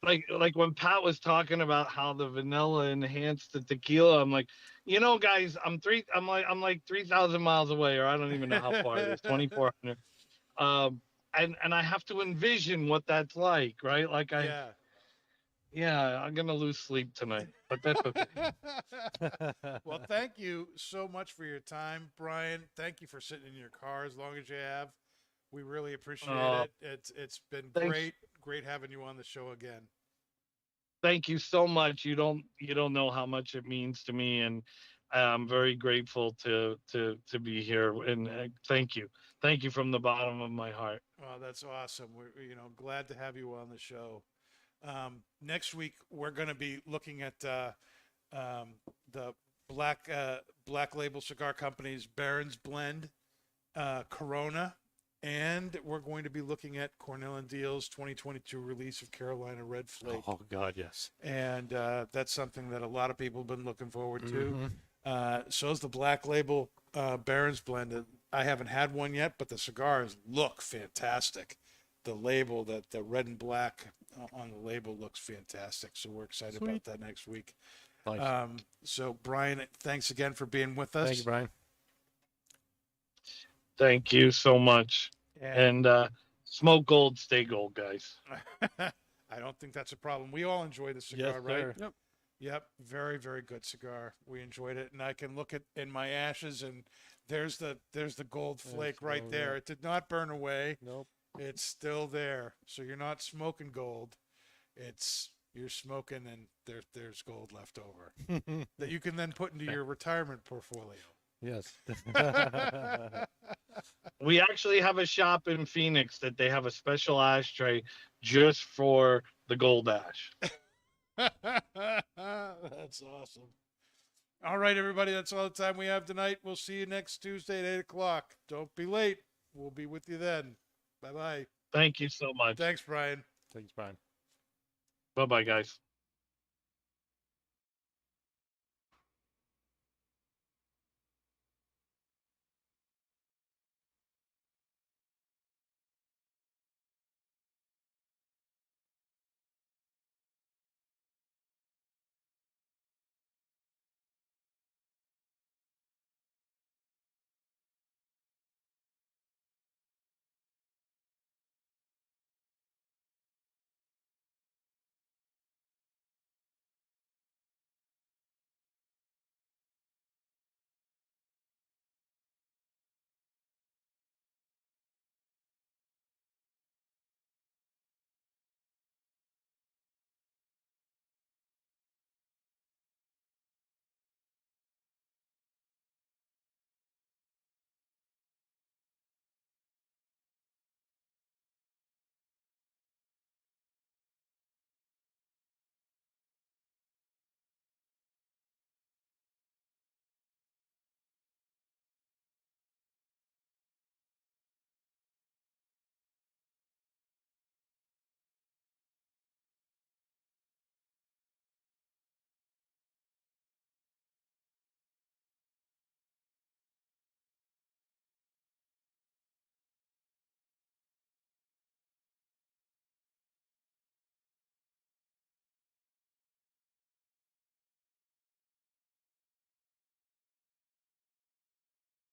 like when Pat was talking about how the vanilla enhanced the tequila. I'm like, guys, I'm like 3,000 miles away, or I don't even know how far it is, 2,400. And I have to envision what that's like, right? Like yeah, I'm gonna lose sleep tonight, but that's okay. Well, thank you so much for your time, Brian. Thank you for sitting in your car as long as you have. We really appreciate it. It's been Thanks. great having you on the show again. Thank you so much. You don't know how much it means to me, and I'm very grateful to be here. And thank you from the bottom of my heart. Well, that's awesome. We're glad to have you on the show. Next week we're going to be looking at the black label cigar company's Barron's Blend, Corona, and we're going to be looking at Cornell and Deal's 2022 release of Carolina Red Flake. Oh God, yes. And that's something that a lot of people have been looking forward to. Mm-hmm. So is the black label Barron's Blend. I haven't had one yet, but the cigars look fantastic. The label, the red and black on the label looks fantastic. So we're excited about that next week. Nice. So Brian, thanks again for being with us. Thank you, Brian. Thank you so much. And smoke gold, stay gold, guys. I don't think that's a problem. We all enjoy the cigar, Yes, right? sir. Yep. Very, very good cigar. We enjoyed it, and I can look at in my ashes, and there's the gold flake right there. Yeah. It did not burn away. Nope. It's still there. So you're not smoking gold. You're smoking, and there's gold left over that you can then put into your retirement portfolio. Yes. We actually have a shop in Phoenix that they have a special ashtray just for the gold ash. That's awesome. All right, everybody. That's all the time we have tonight. We'll see you next Tuesday at 8 o'clock. Don't be late. We'll be with you then. Bye-bye. Thank you so much. Thanks, Brian. Thanks, Brian. Bye-bye, guys.